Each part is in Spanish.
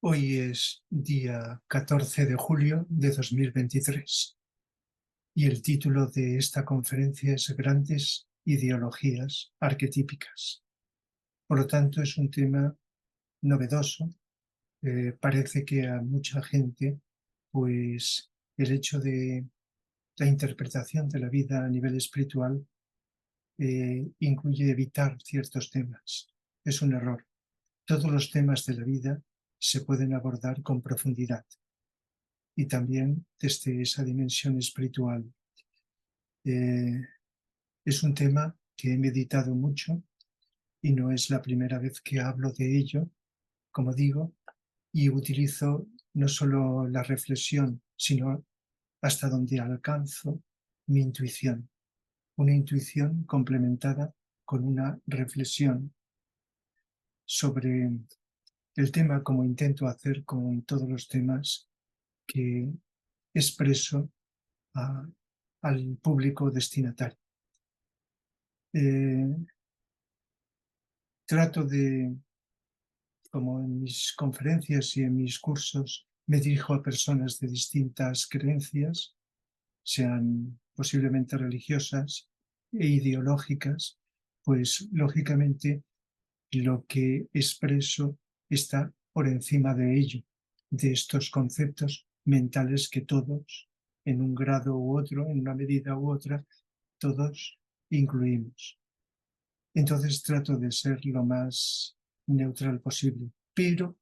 Hoy es día 14 de julio de 2023 y el título de esta conferencia es Grandes ideologías arquetípicas. Por lo tanto, es un tema novedoso. Parece que a mucha gente, pues el hecho de la interpretación de la vida a nivel espiritual incluye evitar ciertos temas. Es un error. Todos los temas de la vida se pueden abordar con profundidad y también desde esa dimensión espiritual. Eh, es un tema que he meditado mucho y no es la primera vez que hablo de ello, como digo, y utilizo no solo la reflexión, sino hasta donde alcanzo mi intuición, una intuición complementada con una reflexión sobre el tema, como intento hacer con todos los temas que expreso a- al público destinatario. Eh, trato de, como en mis conferencias y en mis cursos, me dirijo a personas de distintas creencias, sean posiblemente religiosas e ideológicas, pues lógicamente lo que expreso está por encima de ello, de estos conceptos mentales que todos, en un grado u otro, en una medida u otra, todos incluimos. Entonces trato de ser lo más neutral posible, pero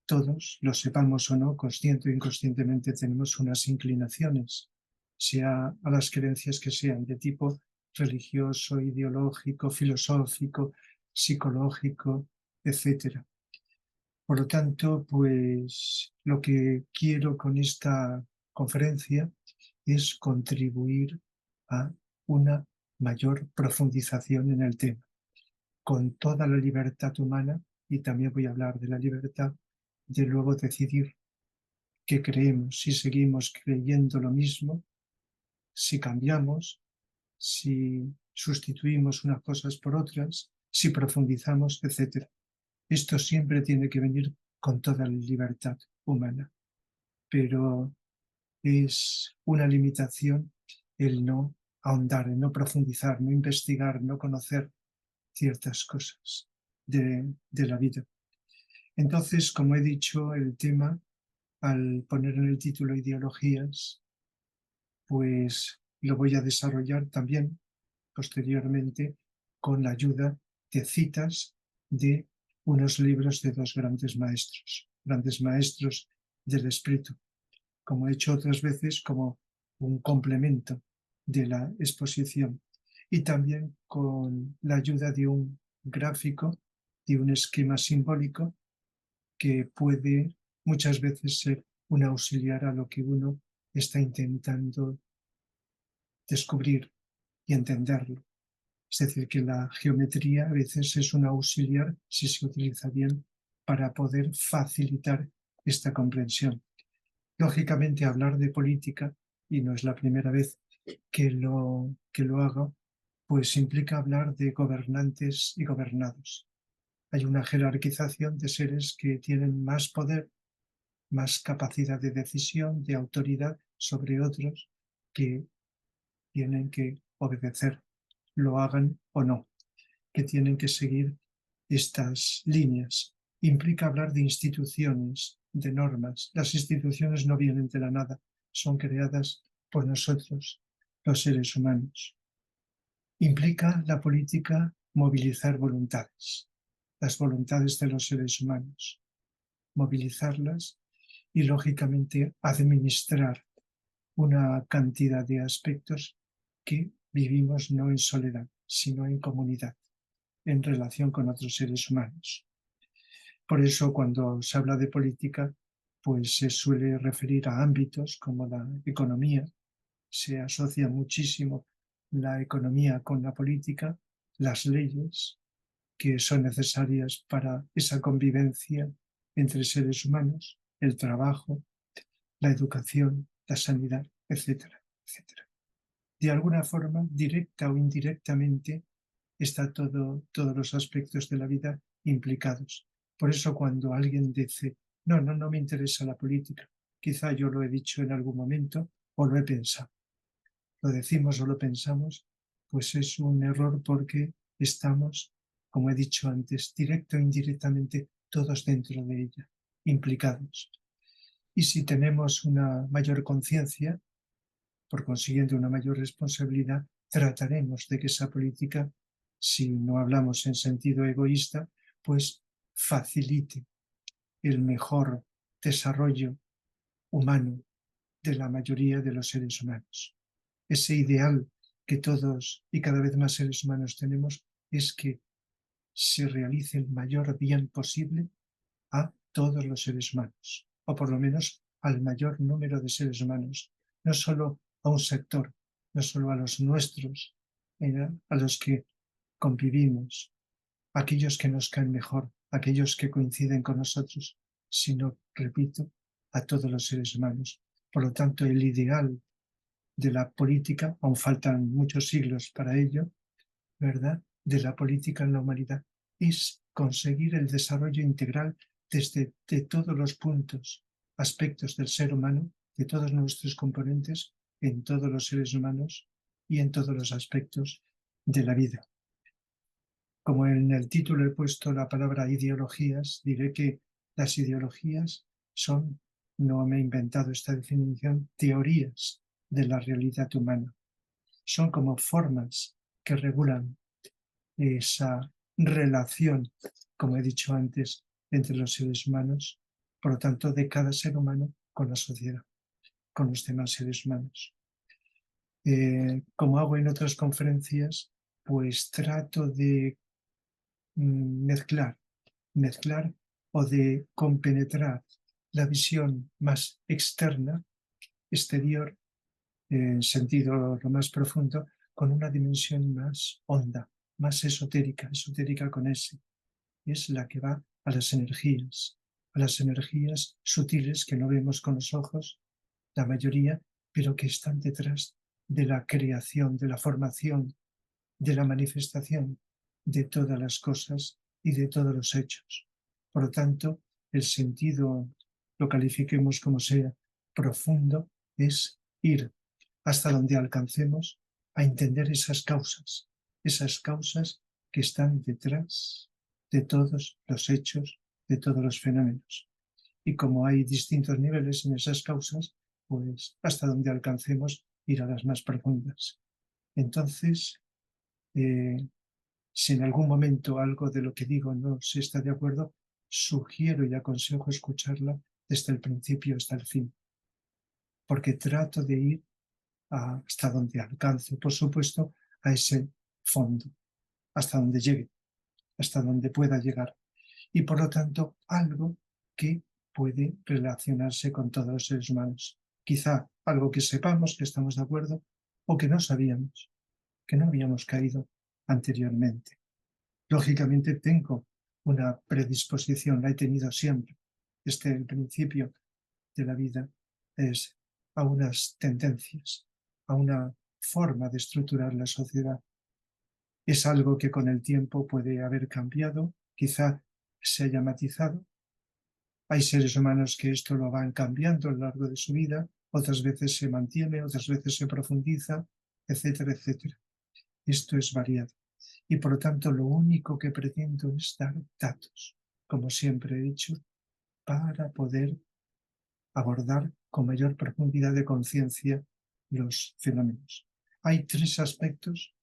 todos, lo sepamos o no, consciente o inconscientemente, tenemos unas inclinaciones, sea a las creencias que sean de tipo religioso, ideológico, filosófico, psicológico, etcétera. Por lo tanto, pues lo que quiero con esta conferencia es contribuir a una mayor profundización en el tema, con toda la libertad humana, y también voy a hablar de la libertad de luego decidir qué creemos, si seguimos creyendo lo mismo, si cambiamos, si sustituimos unas cosas por otras, si profundizamos, etcétera. Esto siempre tiene que venir con toda la libertad humana, pero es una limitación el no ahondar, el no profundizar, no investigar, no conocer ciertas cosas de la vida. Entonces, como he dicho, el tema, al poner en el título ideologías, pues lo voy a desarrollar también posteriormente con la ayuda de citas de unos libros de dos grandes maestros del espíritu, como he hecho otras veces, como un complemento de la exposición, y también con la ayuda de un gráfico, de un esquema simbólico que puede muchas veces ser un auxiliar a lo que uno está intentando descubrir y entenderlo. Es decir, que la geometría a veces es un auxiliar si se utiliza bien para poder facilitar esta comprensión. Lógicamente, hablar de política, y no es la primera vez que lo hago, pues implica hablar de gobernantes y gobernados. Hay una jerarquización de seres que tienen más poder, más capacidad de decisión, de autoridad sobre otros que tienen que obedecer, lo hagan o no, que tienen que seguir estas líneas. Implica hablar de instituciones, de normas. Las instituciones no vienen de la nada, son creadas por nosotros, los seres humanos. Implica la política movilizar voluntades, las voluntades de los seres humanos, movilizarlas y, lógicamente, administrar una cantidad de aspectos que vivimos no en soledad, sino en comunidad, en relación con otros seres humanos. Por eso, cuando se habla de política, pues se suele referir a ámbitos como la economía. Se asocia muchísimo la economía con la política, las leyes que son necesarias para esa convivencia entre seres humanos, el trabajo, la educación, la sanidad, etcétera, etcétera. De alguna forma, directa o indirectamente, está todos los aspectos de la vida implicados. Por eso cuando alguien dice, no me interesa la política, quizá yo lo he dicho en algún momento o lo he pensado, lo decimos o lo pensamos, pues es un error porque estamos, como he dicho antes, directo e indirectamente todos dentro de ella, implicados. Y si tenemos una mayor conciencia, por consiguiente una mayor responsabilidad, trataremos de que esa política, si no hablamos en sentido egoísta, pues facilite el mejor desarrollo humano de la mayoría de los seres humanos. Ese ideal que todos y cada vez más seres humanos tenemos es que se realice el mayor bien posible a todos los seres humanos, o por lo menos al mayor número de seres humanos, no solo a un sector, no solo a los nuestros, a los que convivimos, aquellos que nos caen mejor, aquellos que coinciden con nosotros, sino, repito, a todos los seres humanos. Por lo tanto, el ideal de la política, aún faltan muchos siglos para ello, ¿verdad? De la política en la humanidad, es conseguir el desarrollo integral desde de todos los puntos, aspectos del ser humano, de todos nuestros componentes, en todos los seres humanos y en todos los aspectos de la vida. Como en el título he puesto la palabra ideologías, diré que las ideologías son, no me he inventado esta definición, teorías de la realidad humana. Son como formas que regulan esa relación, como he dicho antes, entre los seres humanos, por lo tanto, de cada ser humano con la sociedad, con los demás seres humanos. Como hago en otras conferencias, pues trato de mezclar o de compenetrar la visión más externa, exterior, en sentido lo más profundo, con una dimensión más honda, más esotérica, esotérica con ese. Es la que va a las energías sutiles que no vemos con los ojos, la mayoría, pero que están detrás de la creación, de la formación, de la manifestación de todas las cosas y de todos los hechos. Por lo tanto, el sentido, lo califiquemos como sea, profundo, es ir hasta donde alcancemos a entender esas causas que están detrás de todos los hechos, de todos los fenómenos. Y como hay distintos niveles en esas causas, pues hasta donde alcancemos ir a las más profundas. Entonces, eh, si en algún momento algo de lo que digo no se está de acuerdo, sugiero y aconsejo escucharla desde el principio hasta el fin, porque trato de ir hasta donde alcance, por supuesto, a ese fondo, hasta donde llegue, hasta donde pueda llegar. Y por lo tanto, algo que puede relacionarse con todos los seres humanos. Quizá algo que sepamos, que estamos de acuerdo, o que no sabíamos, que no habíamos caído anteriormente. Lógicamente tengo una predisposición, la he tenido siempre, desde el principio de la vida, es a unas tendencias, a una forma de estructurar la sociedad. Es algo que con el tiempo puede haber cambiado, quizá se haya matizado. Hay seres humanos que esto lo van cambiando a lo largo de su vida, otras veces se mantiene, otras veces se profundiza, etcétera, etcétera. Esto es variado. Y por lo tanto, lo único que pretendo es dar datos, como siempre he dicho, para poder abordar con mayor profundidad de conciencia los fenómenos. Hay tres aspectos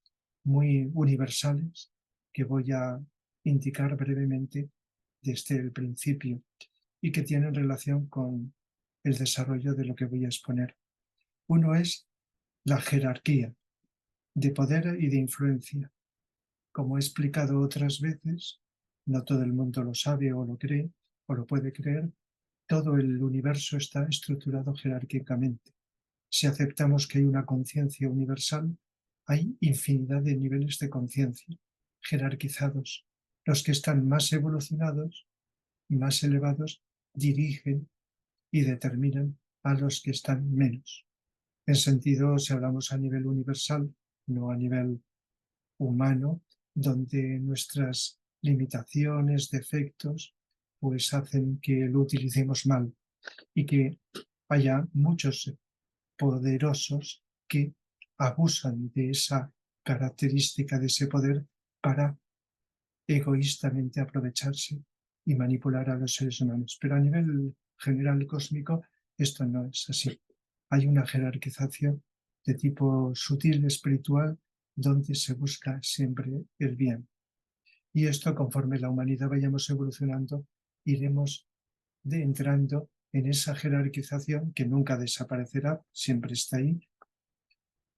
muy universales que voy a indicar brevemente desde el principio y que tienen relación con el desarrollo de lo que voy a exponer. Uno es la jerarquía de poder y de influencia. Como he explicado otras veces, no todo el mundo lo sabe o lo cree o lo puede creer, todo el universo está estructurado jerárquicamente. Si aceptamos que hay una conciencia universal, hay infinidad de niveles de conciencia jerarquizados. Los que están más evolucionados, más elevados, dirigen y determinan a los que están menos. En sentido, si hablamos a nivel universal, no a nivel humano, donde nuestras limitaciones, defectos, pues hacen que lo utilicemos mal y que haya muchos poderosos que abusan de esa característica, de ese poder, para egoístamente aprovecharse y manipular a los seres humanos. Pero a nivel general cósmico esto no es así. Hay una jerarquización de tipo sutil, espiritual, donde se busca siempre el bien. Y esto, conforme la humanidad vayamos evolucionando, iremos entrando en esa jerarquización que nunca desaparecerá, siempre está ahí,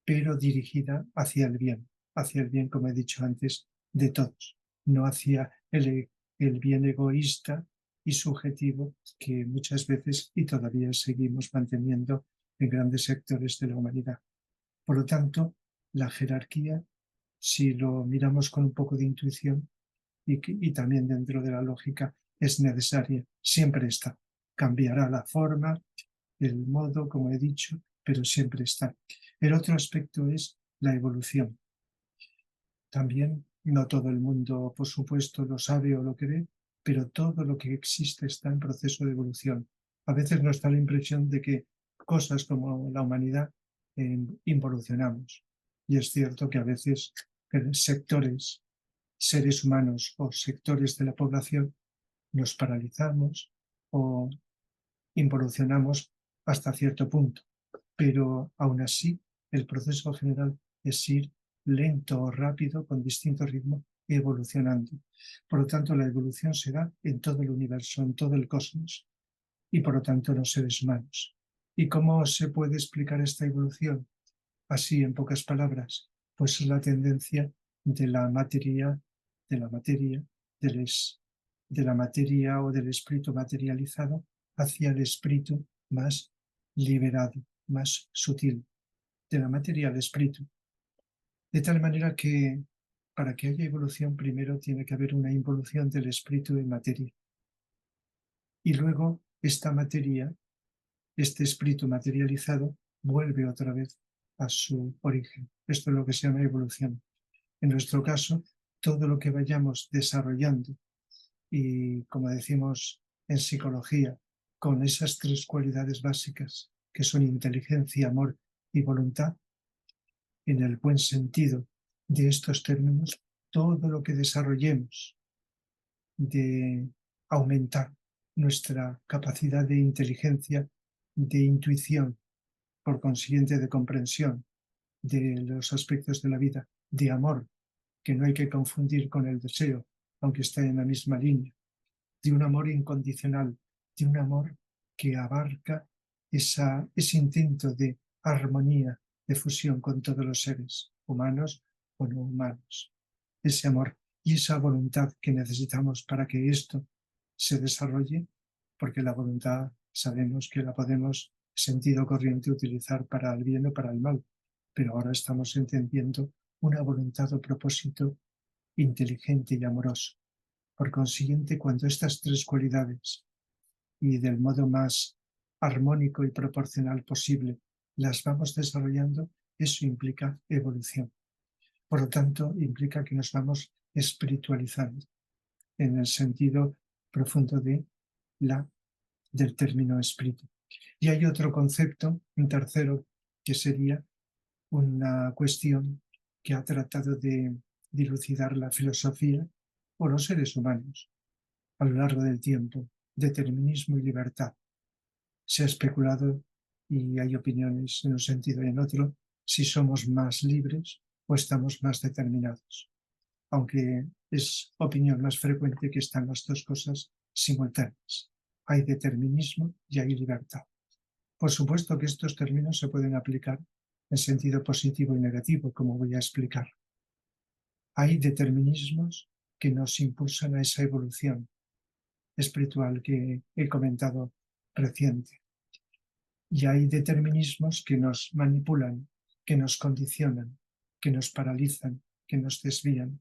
pero dirigida hacia el bien, como he dicho antes, de todos, no hacia el bien egoísta y subjetivo que muchas veces y todavía seguimos manteniendo en grandes sectores de la humanidad. Por lo tanto, la jerarquía, si lo miramos con un poco de intuición y también dentro de la lógica, es necesaria, siempre está. Cambiará la forma, el modo, como he dicho, pero siempre está. El otro aspecto es la evolución. También no todo el mundo, por supuesto, lo sabe o lo cree, pero todo lo que existe está en proceso de evolución. A veces nos da la impresión de que cosas como la humanidad involucionamos. Y es cierto que a veces sectores, seres humanos o sectores de la población nos paralizamos o involucionamos hasta cierto punto, pero aún así el proceso general es ir lento o rápido, con distinto ritmo, evolucionando. Por lo tanto, la evolución se da en todo el universo, en todo el cosmos, y por lo tanto en los seres humanos. ¿Y cómo se puede explicar esta evolución? Así, en pocas palabras, pues es la tendencia de la materia, de la materia, del de la materia o del espíritu materializado hacia el espíritu más liberado, más sutil, de la materia al espíritu. De tal manera que para que haya evolución primero tiene que haber una involución del espíritu en materia. Y luego esta materia, este espíritu materializado, vuelve otra vez a su origen. Esto es lo que se llama evolución. En nuestro caso, todo lo que vayamos desarrollando y, como decimos en psicología, con esas tres cualidades básicas que son inteligencia, amor y voluntad, en el buen sentido de estos términos, todo lo que desarrollemos de aumentar nuestra capacidad de inteligencia, de intuición, por consiguiente de comprensión de los aspectos de la vida, de amor, que no hay que confundir con el deseo, aunque está en la misma línea, de un amor incondicional, de un amor que abarca ese intento de armonía, de fusión con todos los seres, humanos o no humanos. Ese amor y esa voluntad que necesitamos para que esto se desarrolle, porque la voluntad sabemos que la podemos, sentido corriente, utilizar para el bien o para el mal, pero ahora estamos entendiendo una voluntad o propósito inteligente y amoroso. Por consiguiente, cuando estas tres cualidades, y del modo más armónico y proporcional posible, las vamos desarrollando, eso implica evolución. Por lo tanto, implica que nos vamos espiritualizando en el sentido profundo del término espíritu. Y hay otro concepto, un tercero, que sería una cuestión que ha tratado de dilucidar la filosofía o los seres humanos a lo largo del tiempo: determinismo y libertad. Se ha especulado y hay opiniones en un sentido y en otro si somos más libres o estamos más determinados, aunque es opinión más frecuente que están las dos cosas simultáneas. Hay determinismo y hay libertad. Por supuesto que estos términos se pueden aplicar en sentido positivo y negativo, como voy a explicar. Hay determinismos que nos impulsan a esa evolución espiritual que he comentado reciente. Y hay determinismos que nos manipulan, que nos condicionan, que nos paralizan, que nos desvían.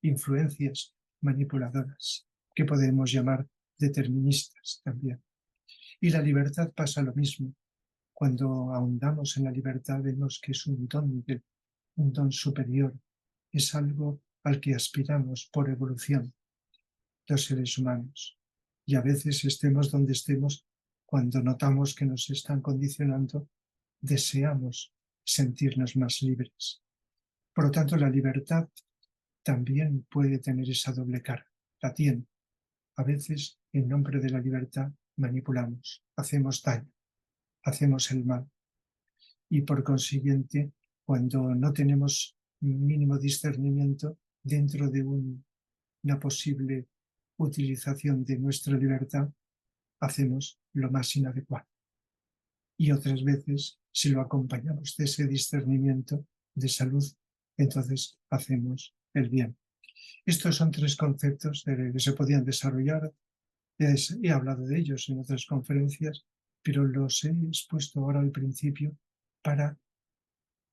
Influencias manipuladoras, que podemos llamar deterministas también. Y la libertad pasa lo mismo. Cuando ahondamos en la libertad vemos que es un don superior, es algo al que aspiramos por evolución los seres humanos. Y a veces estemos donde estemos, cuando notamos que nos están condicionando, deseamos sentirnos más libres. Por lo tanto, la libertad también puede tener esa doble cara. La tiene. A veces, en nombre de la libertad, manipulamos, hacemos daño, hacemos el mal. Y por consiguiente, cuando no tenemos mínimo discernimiento dentro de una posible utilización de nuestra libertad, hacemos lo más inadecuado. Y otras veces, si lo acompañamos de ese discernimiento de salud, entonces hacemos el bien. Estos son tres conceptos que se podían desarrollar. He hablado de ellos en otras conferencias, pero los he expuesto ahora al principio para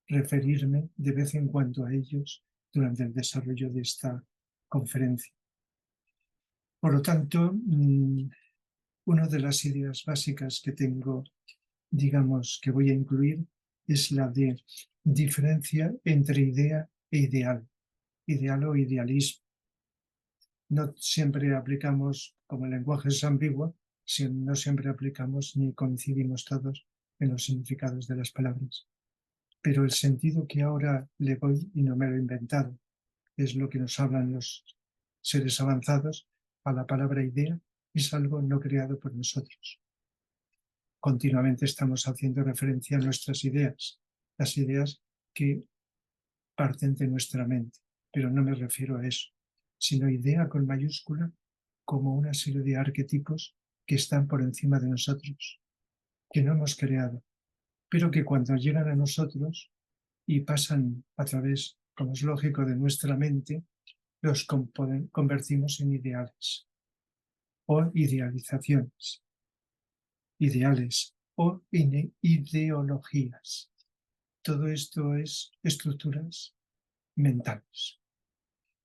referirme de vez en cuando a ellos durante el desarrollo de esta conferencia. Por lo tanto, una de las ideas básicas que tengo, digamos, que voy a incluir, es la de diferencia entre idea e ideal, ideal o idealismo. No siempre aplicamos, como el lenguaje es ambiguo, no siempre aplicamos ni coincidimos todos en los significados de las palabras. Pero el sentido que ahora le doy, y no me lo he inventado, es lo que nos hablan los seres avanzados, a la palabra idea, es algo no creado por nosotros. Continuamente estamos haciendo referencia a nuestras ideas, las ideas que parten de nuestra mente, pero no me refiero a eso, sino idea con mayúscula como una serie de arquetipos que están por encima de nosotros, que no hemos creado, pero que cuando llegan a nosotros y pasan a través, como es lógico, de nuestra mente, los convertimos en ideales o idealizaciones, ideales o ideologías. Todo esto es estructuras mentales,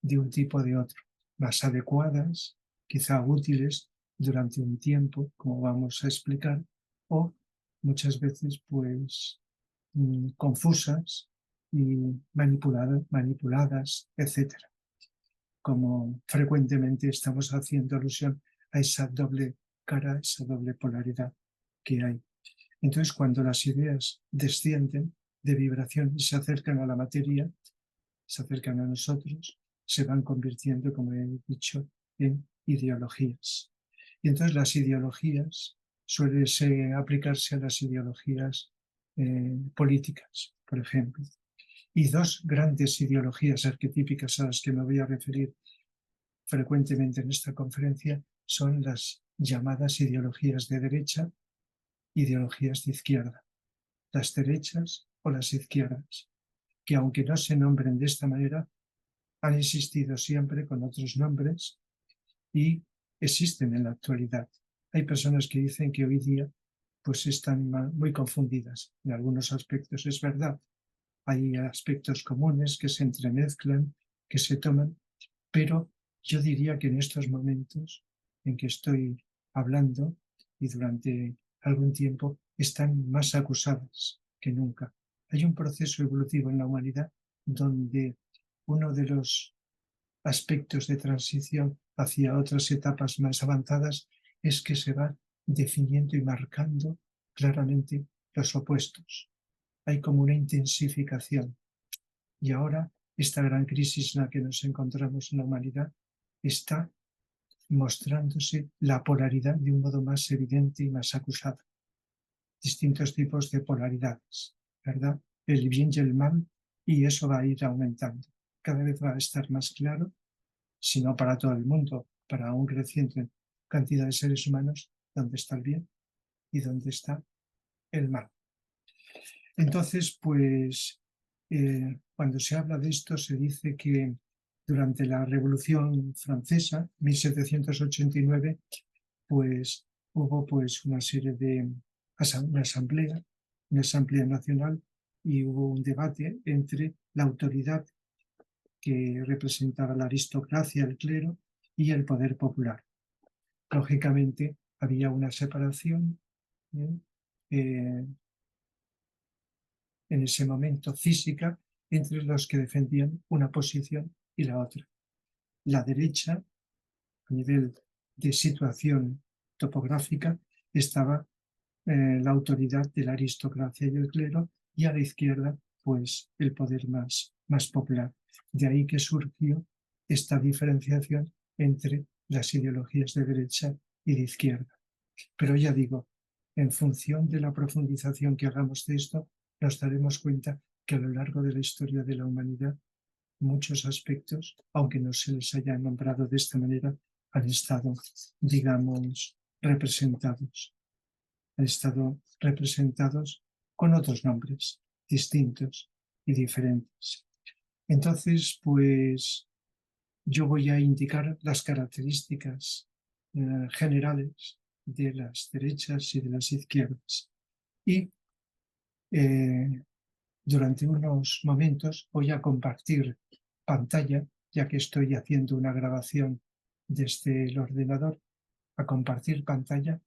de un tipo o de otro, más adecuadas, quizá útiles durante un tiempo, como vamos a explicar, o muchas veces pues confusas y manipuladas, etc. Como frecuentemente estamos haciendo alusión a esa doble cara, esa doble polaridad que hay. Entonces, cuando las ideas descienden de vibración y se acercan a la materia, se acercan a nosotros, se van convirtiendo, como he dicho, en ideologías. Y entonces las ideologías suelen aplicarse a las ideologías políticas, por ejemplo. Y dos grandes ideologías arquetípicas a las que me voy a referir frecuentemente en esta conferencia son las llamadas ideologías de derecha, ideologías de izquierda, las derechas o las izquierdas, que aunque no se nombren de esta manera, han existido siempre con otros nombres y existen en la actualidad. Hay personas que dicen que hoy día pues están muy confundidas. En algunos aspectos es verdad. Hay aspectos comunes que se entremezclan, que se toman, pero yo diría que en estos momentos en que estoy hablando y durante algún tiempo están más acusadas que nunca. Hay un proceso evolutivo en la humanidad donde uno de los aspectos de transición hacia otras etapas más avanzadas es que se va definiendo y marcando claramente los opuestos. Hay como una intensificación. Y ahora esta gran crisis en la que nos encontramos en la humanidad está mostrándose la polaridad de un modo más evidente y más acusado. Distintos tipos de polaridades, ¿verdad? El bien y el mal, y eso va a ir aumentando. Cada vez va a estar más claro, si no para todo el mundo, para un creciente cantidad de seres humanos, dónde está el bien y dónde está el mal. Entonces, pues, cuando se habla de esto, se dice que durante la Revolución Francesa, 1789, pues hubo pues una serie de una asamblea nacional, y hubo un debate entre la autoridad que representaba la aristocracia, el clero, y el poder popular. Lógicamente había una separación ¿eh? Eh, en ese momento física entre los que defendían una posición y la otra. La derecha, a nivel de situación topográfica estaba la autoridad de la aristocracia y el clero, y a la izquierda, pues, el poder más popular. De ahí que surgió esta diferenciación entre las ideologías de derecha y de izquierda. Pero ya digo, en función de la profundización que hagamos de esto, nos daremos cuenta que a lo largo de la historia de la humanidad, muchos aspectos, aunque no se les haya nombrado de esta manera, han estado, digamos, representados. Han estado representados con otros nombres distintos y diferentes. Entonces, pues yo voy a indicar las características generales de las derechas y de las izquierdas. Y durante unos momentos voy a compartir pantalla, ya que estoy haciendo una grabación desde el ordenador, a compartir pantalla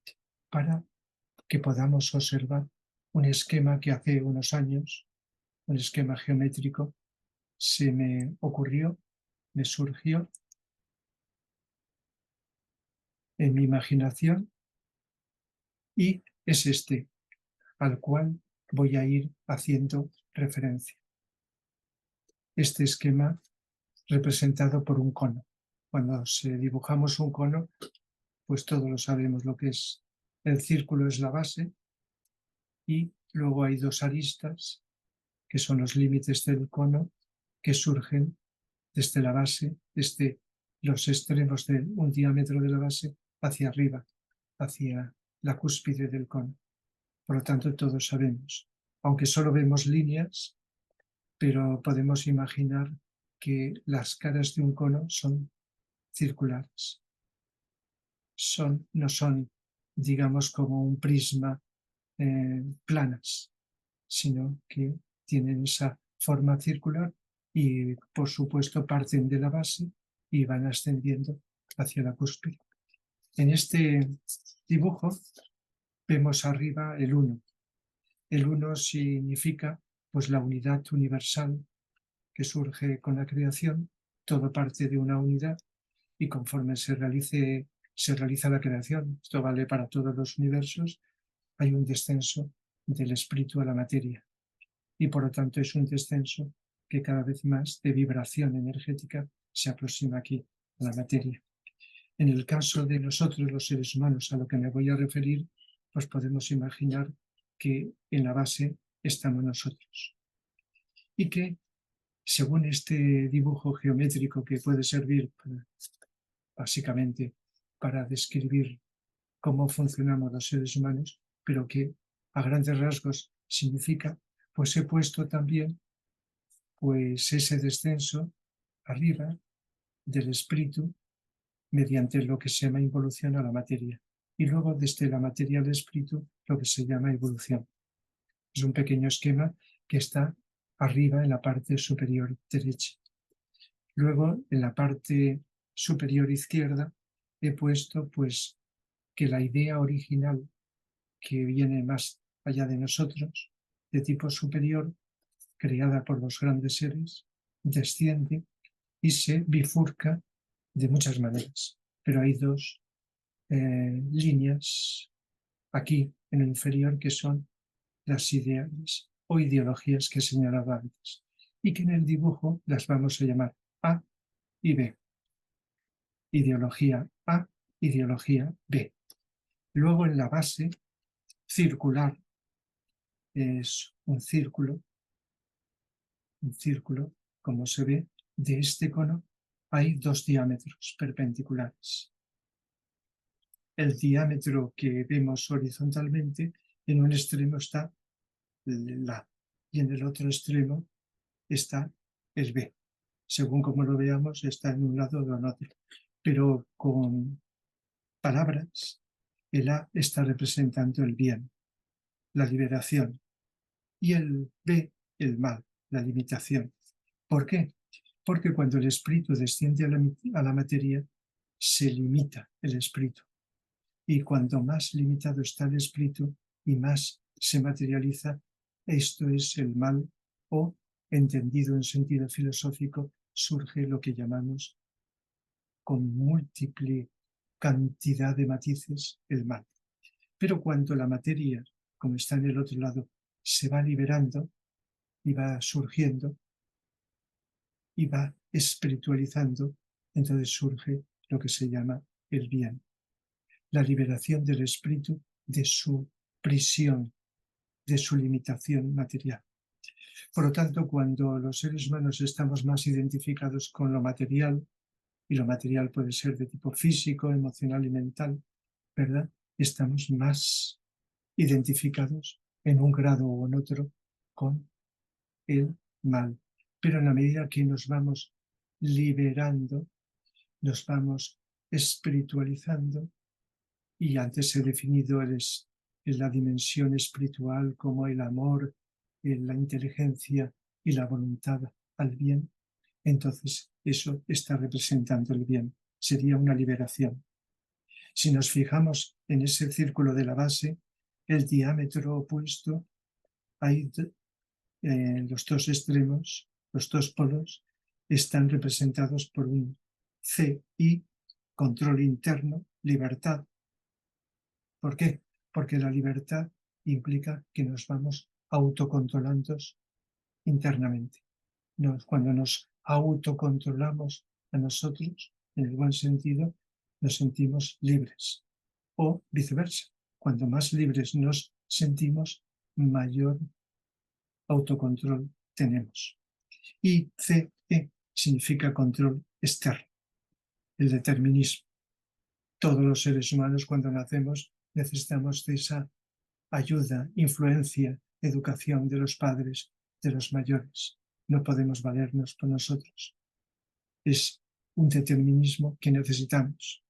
para que podamos observar un esquema que hace unos años, un esquema geométrico, se me ocurrió, me surgió en mi imaginación, y es este al cual voy a ir haciendo referencia. Este esquema representado por un cono. Cuando dibujamos un cono, pues todos lo sabemos lo que es. El círculo es la base y luego hay dos aristas, que son los límites del cono, que surgen desde la base, desde los extremos de un diámetro de la base hacia arriba, hacia la cúspide del cono. Por lo tanto, todos sabemos, aunque solo vemos líneas, pero podemos imaginar que las caras de un cono son circulares. No son, digamos, como un prisma planas, sino que tienen esa forma circular y, por supuesto, parten de la base y van ascendiendo hacia la cúspide. En este dibujo vemos arriba el 1. El 1 significa, pues, la unidad universal que surge con la creación. Todo parte de una unidad y conforme se realiza la creación, esto vale para todos los universos, hay un descenso del espíritu a la materia. Y por lo tanto es un descenso que cada vez más de vibración energética se aproxima aquí a la materia. En el caso de nosotros, los seres humanos, a lo que me voy a referir, pues podemos imaginar que en la base estamos nosotros. Y que, según este dibujo geométrico que puede servir básicamente para describir cómo funcionamos los seres humanos, pero que a grandes rasgos significa, pues he puesto también pues ese descenso arriba del espíritu mediante lo que se llama involución a la materia, y luego desde la materia al espíritu lo que se llama evolución. Es un pequeño esquema que está arriba en la parte superior derecha. Luego en la parte superior izquierda he puesto pues que la idea original que viene más allá de nosotros, de tipo superior, creada por los grandes seres, desciende y se bifurca de muchas maneras. Pero hay dos líneas aquí en el inferior que son las ideales o ideologías que señalaba antes, y que en el dibujo las vamos a llamar A y B. Ideología A, ideología B. Luego en la base circular es un círculo, como se ve, de este cono hay dos diámetros perpendiculares. El diámetro que vemos horizontalmente, en un extremo está el A y en el otro extremo está el B. Según como lo veamos, está en un lado o en otro. Pero con palabras, el A está representando el bien, la liberación, y el B, el mal, la limitación. ¿Por qué? Porque cuando el espíritu desciende a la materia, se limita el espíritu. Y cuanto más limitado está el espíritu y más se materializa, esto es el mal, o, entendido en sentido filosófico, surge lo que llamamos con cantidad de matices el mal. Pero cuando la materia, como está en el otro lado, se va liberando y va surgiendo y va espiritualizando, entonces surge lo que se llama el bien, la liberación del espíritu de su prisión, de su limitación material. Por lo tanto, cuando los seres humanos estamos más identificados con lo material, y lo material puede ser de tipo físico, emocional y mental, ¿verdad? Estamos más identificados en un grado o en otro con el mal. Pero en la medida que nos vamos liberando, nos vamos espiritualizando, y antes he definido la dimensión espiritual como el amor, la inteligencia y la voluntad al bien, entonces eso está representando el bien, sería una liberación. Si nos fijamos en ese círculo de la base, el diámetro opuesto, hay los dos extremos, los dos polos, están representados por un CI, control interno, libertad. ¿Por qué? Porque la libertad implica que nos vamos autocontrolando internamente. Cuando nos autocontrolamos a nosotros, en el buen sentido, nos sentimos libres. O viceversa, cuando más libres nos sentimos, mayor autocontrol tenemos. Y CE significa control externo, el determinismo. Todos los seres humanos cuando nacemos necesitamos de esa ayuda, influencia, educación de los padres, de los mayores. No podemos valernos por nosotros. Es un determinismo que necesitamos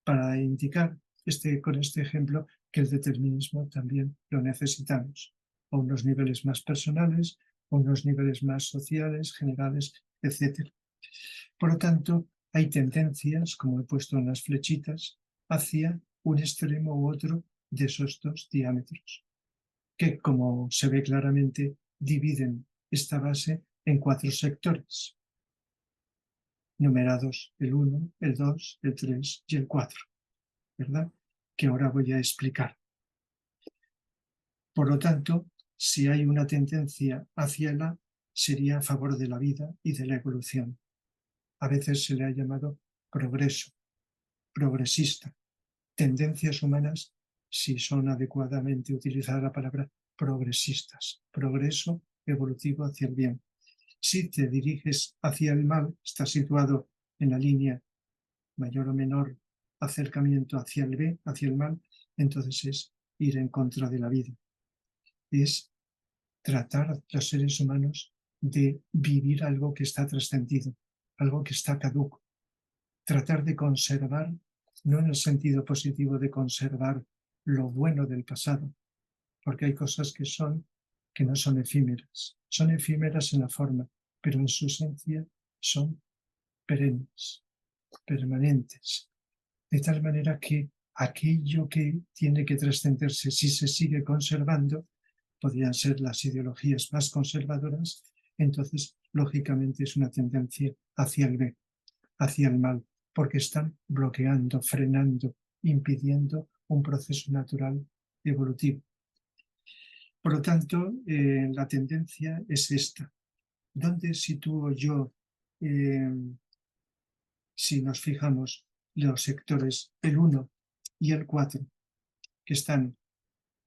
para indicar con este ejemplo que el determinismo también lo necesitamos a unos niveles más personales, a unos niveles más sociales, generales, etc. Por lo tanto, hay tendencias, como he puesto en las flechitas, hacia un extremo u otro de esos dos diámetros, que, como se ve claramente, dividen esta base en 4 sectores, numerados el 1, el 2, el 3 y el 4, ¿verdad? Que ahora voy a explicar. Por lo tanto, si hay una tendencia hacia la, sería a favor de la vida y de la evolución. A veces se le ha llamado progreso, progresista. Tendencias humanas, si son adecuadamente utilizada la palabra progresistas, progreso evolutivo hacia el bien. Si te diriges hacia el mal, está situado en la línea mayor o menor acercamiento hacia el B, hacia el mal, entonces es ir en contra de la vida. Es tratar los seres humanos de vivir algo que está trascendido, algo que está caduco. Tratar de conservar, no en el sentido positivo de conservar lo bueno del pasado, porque hay cosas que no son efímeras. Son efímeras en la forma, pero en su esencia son perennes, permanentes. De tal manera que aquello que tiene que trascenderse, si se sigue conservando, podrían ser las ideologías más conservadoras, entonces lógicamente es una tendencia hacia el B, hacia el mal, porque están bloqueando, frenando, impidiendo un proceso natural evolutivo. Por lo tanto, la tendencia es esta. ¿Dónde sitúo yo, si nos fijamos, los sectores el 1 y el 4, que están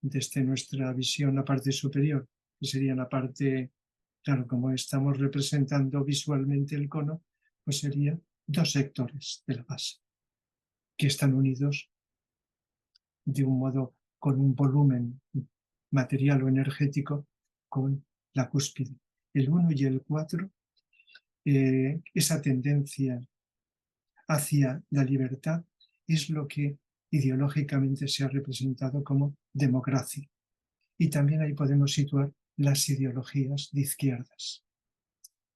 desde nuestra visión la parte superior, que sería la parte, claro, como estamos representando visualmente el cono, pues sería 2 sectores de la base, que están unidos de un modo con un volumen material o energético con la cúspide. El 1 y el 4, esa tendencia hacia la libertad es lo que ideológicamente se ha representado como democracia. Y también ahí podemos situar las ideologías de izquierdas,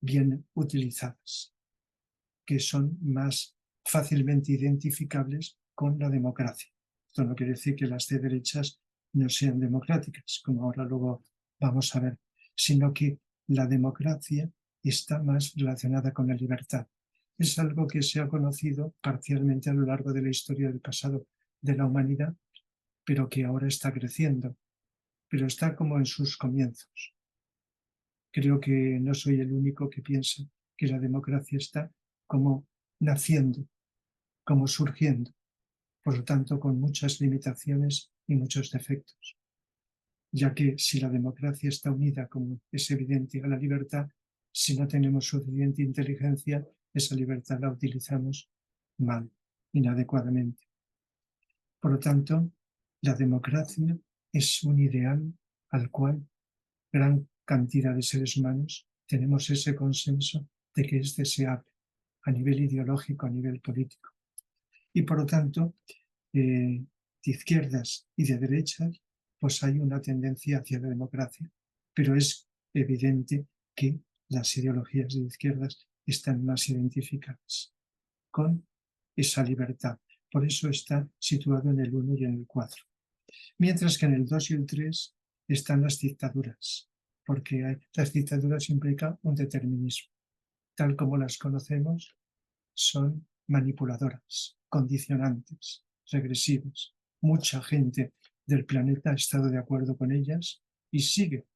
bien utilizadas, que son más fácilmente identificables con la democracia. Esto no quiere decir que las de derechas no sean democráticas, como ahora luego vamos a ver, sino que la democracia está más relacionada con la libertad. es algo que se ha conocido parcialmente a lo largo de la historia del pasado de la humanidad, pero que ahora está creciendo, pero está como en sus comienzos. Creo que no soy el único que piensa que la democracia está como naciendo, como surgiendo, por lo tanto con muchas limitaciones y muchos defectos, ya que si la democracia está unida, como es evidente, a la libertad, si no tenemos suficiente inteligencia, esa libertad la utilizamos mal, inadecuadamente. Por lo tanto, la democracia es un ideal al cual gran cantidad de seres humanos tenemos ese consenso de que es deseable a nivel ideológico, a nivel político. Y por lo tanto, de izquierdas y de derechas, pues hay una tendencia hacia la democracia. Pero es evidente que las ideologías de izquierdas están más identificadas con esa libertad. Por eso está situado en el 1 y en el 4. Mientras que en el 2 y el 3 están las dictaduras, porque las dictaduras implican un determinismo. Tal como las conocemos, son manipuladoras, condicionantes, regresivas. Mucha gente del planeta ha estado de acuerdo con ellas y sigue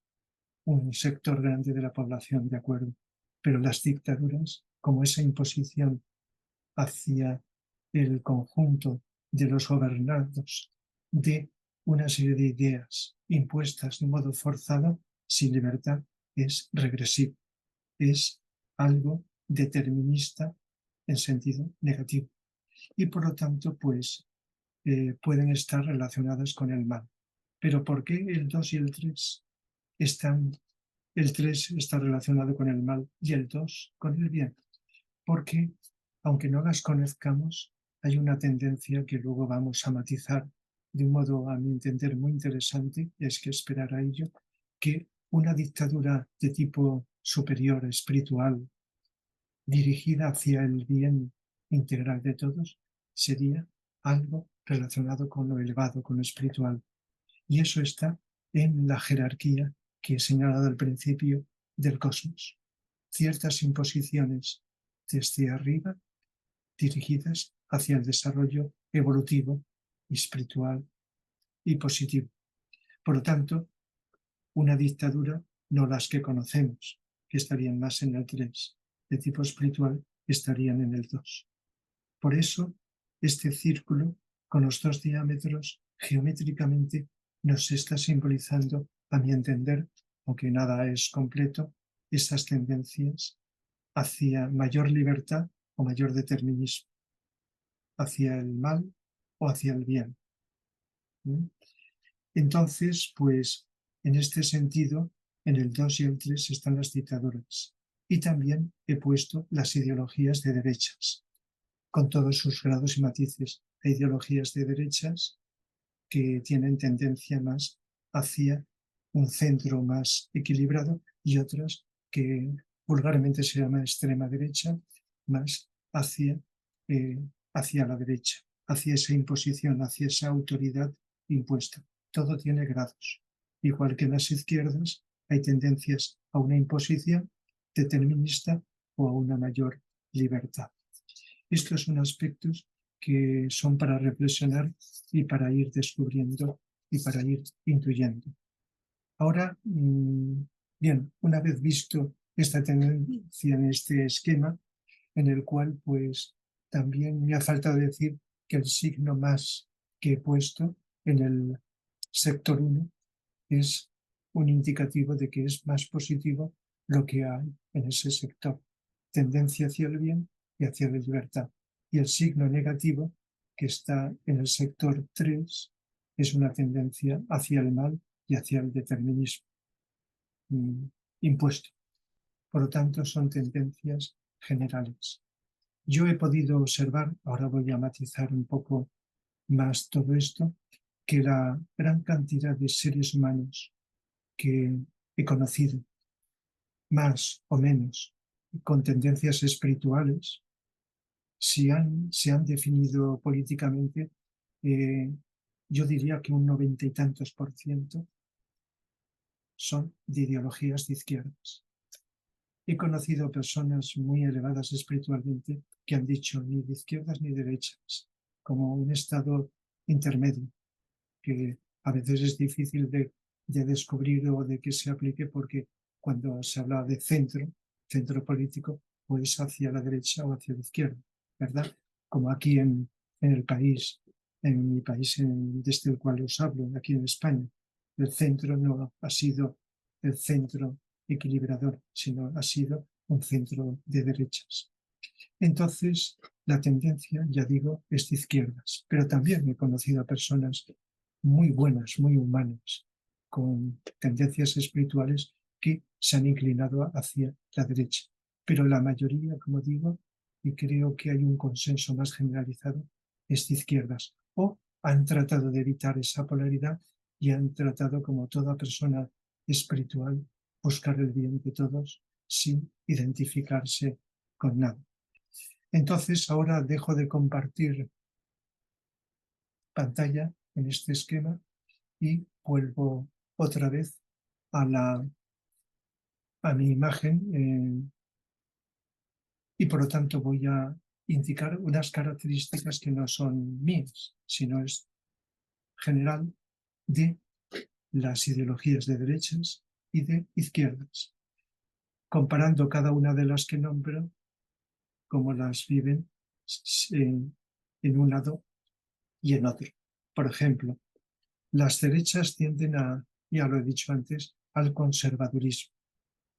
un sector grande de la población de acuerdo. Pero las dictaduras, como esa imposición hacia el conjunto de los gobernados de una serie de ideas impuestas de modo forzado, sin libertad, es regresivo, es algo determinista en sentido negativo. Y por lo tanto, pues pueden estar relacionadas con el mal. Pero ¿por qué el 2 y el 3 están, el 3 está relacionado con el mal y el 2 con el bien? Porque, aunque no las conozcamos, hay una tendencia que luego vamos a matizar de un modo, a mi entender, muy interesante, y es que esperar a ello, que una dictadura de tipo superior, espiritual, dirigida hacia el bien integral de todos, sería algo relacionado con lo elevado, con lo espiritual. Y eso está en la jerarquía que he señalado al principio del cosmos. Ciertas imposiciones desde arriba dirigidas hacia el desarrollo evolutivo, espiritual y positivo. Por lo tanto, una dictadura, no las que conocemos, que estarían más en el 3, de tipo espiritual, estarían en el 2. Por eso, este círculo, con los dos diámetros, geométricamente nos está simbolizando, a mi entender, aunque nada es completo, esas tendencias hacia mayor libertad o mayor determinismo, hacia el mal o hacia el bien. Entonces, pues, en este sentido, en el 2 y el 3 están las dictaduras. Y también he puesto las ideologías de derechas, con todos sus grados y matices. Hay ideologías de derechas que tienen tendencia más hacia un centro más equilibrado y otras que vulgarmente se llama extrema derecha, más hacia, eh, hacia la derecha, hacia esa imposición, hacia esa autoridad impuesta. Todo tiene grados. Igual que en las izquierdas hay tendencias a una imposición determinista o a una mayor libertad. Estos son aspectos que son para reflexionar y para ir descubriendo y para ir intuyendo. Ahora, bien, una vez visto esta tendencia en este esquema, en el cual pues también me ha faltado decir que el signo más que he puesto en el sector 1 es un indicativo de que es más positivo lo que hay en ese sector, tendencia hacia el bien y hacia la libertad. Y el signo negativo, que está en el sector 3, es una tendencia hacia el mal y hacia el determinismo impuesto. Por lo tanto, son tendencias generales. Yo he podido observar, ahora voy a matizar un poco más todo esto, que la gran cantidad de seres humanos que he conocido, más o menos, con tendencias espirituales, se han definido políticamente, yo diría que un 90 y tantos por ciento son de ideologías de izquierdas. He conocido personas muy elevadas espiritualmente que han dicho ni de izquierdas ni de derechas, como un estado intermedio, que a veces es difícil de descubrir o de que se aplique, porque cuando se habla de centro político, pues hacia la derecha o hacia la izquierda, ¿verdad? Como aquí en el país, en mi país desde el cual os hablo, aquí en España, el centro no ha sido el centro equilibrador, sino ha sido un centro de derechas. Entonces, la tendencia, ya digo, es de izquierdas, pero también he conocido a personas muy buenas, muy humanas, con tendencias espirituales que se han inclinado hacia la derecha. Pero la mayoría, como digo, y creo que hay un consenso más generalizado, es de izquierdas. O han tratado de evitar esa polaridad y han tratado, como toda persona espiritual, buscar el bien de todos sin identificarse con nada. Entonces ahora dejo de compartir pantalla en este esquema y vuelvo otra vez a mi imagen, y por lo tanto voy a indicar unas características que no son mías, sino es general de las ideologías de derechas y de izquierdas, comparando cada una de las que nombro, cómo las viven en un lado y en otro. Por ejemplo, las derechas tienden a, ya lo he dicho antes, al conservadurismo,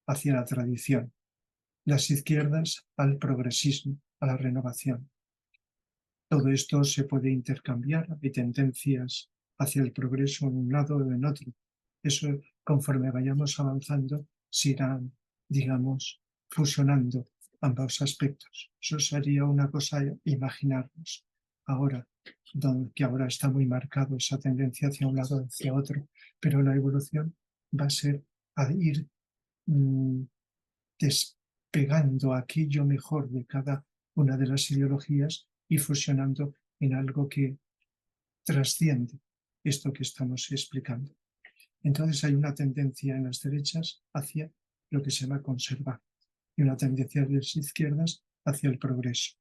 hacia la tradición. Las izquierdas al progresismo, a la renovación. Todo esto se puede intercambiar, hay tendencias hacia el progreso en un lado o en otro. Eso, conforme vayamos avanzando, se irán, digamos, fusionando ambos aspectos. Eso sería una cosa imaginarnos ahora, que ahora está muy marcado esa tendencia hacia un lado o hacia otro, pero la evolución va a ser a ir despegando aquello mejor de cada una de las ideologías y fusionando en algo que trasciende esto que estamos explicando. Entonces hay una tendencia en las derechas hacia lo que se llama conservar y una tendencia de las izquierdas hacia el progreso.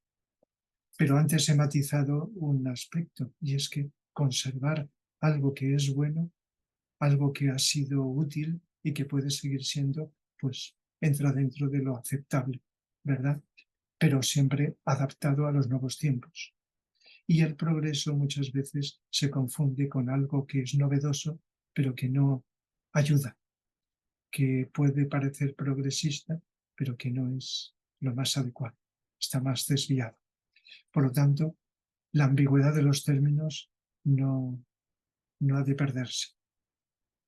Pero antes he matizado un aspecto, y es que conservar algo que es bueno, algo que ha sido útil y que puede seguir siendo, pues entra dentro de lo aceptable, ¿verdad? Pero siempre adaptado a los nuevos tiempos. Y el progreso muchas veces se confunde con algo que es novedoso, pero que no ayuda, que puede parecer progresista, pero que no es lo más adecuado, está más desviado. Por lo tanto, la ambigüedad de los términos no ha de perderse.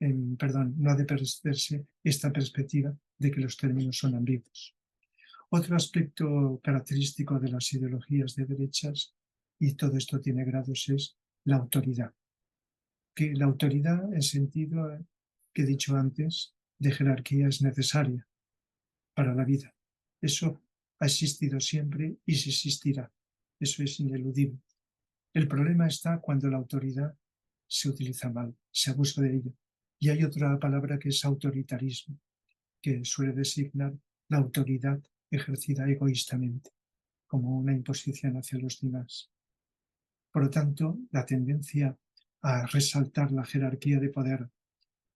No ha de perderse esta perspectiva de que los términos son ambiguos. Otro aspecto característico de las ideologías de derechas, y todo esto tiene grados, es la autoridad. Que la autoridad, en sentido que he dicho antes, de jerarquía, es necesaria para la vida. Eso ha existido siempre y se existirá. Eso es ineludible. El problema está cuando la autoridad se utiliza mal, se abusa de ella. Y hay otra palabra que es autoritarismo, que suele designar la autoridad ejercida egoístamente, como una imposición hacia los demás. Por lo tanto, la tendencia a resaltar la jerarquía de poder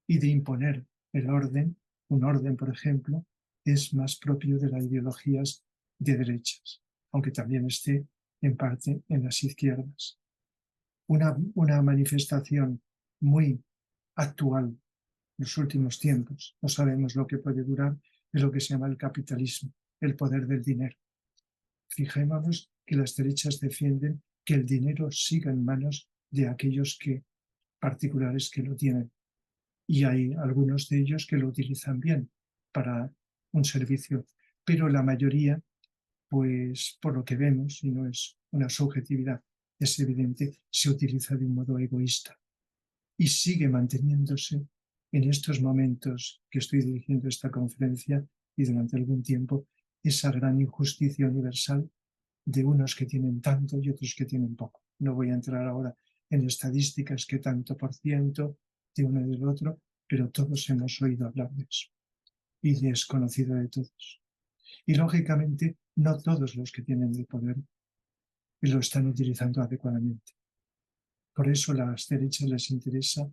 y de imponer el orden, un orden, por ejemplo, es más propio de las ideologías de derechas, aunque también esté en parte en las izquierdas. Una manifestación muy actual en los últimos tiempos, no sabemos lo que puede durar, es lo que se llama el capitalismo, el poder del dinero. Fijémonos que las derechas defienden que el dinero siga en manos de aquellos particulares que lo tienen. Y hay algunos de ellos que lo utilizan bien para un servicio, pero la mayoría, pues por lo que vemos, y no es una subjetividad, es evidente, se utiliza de un modo egoísta y sigue manteniéndose en estos momentos que estoy dirigiendo esta conferencia y durante algún tiempo esa gran injusticia universal de unos que tienen tanto y otros que tienen poco. No voy a entrar ahora en estadísticas que tanto por ciento de uno y del otro, pero todos hemos oído hablar de eso y es conocido de todos. Y lógicamente no todos los que tienen el poder lo están utilizando adecuadamente. Por eso a las derechas les interesa,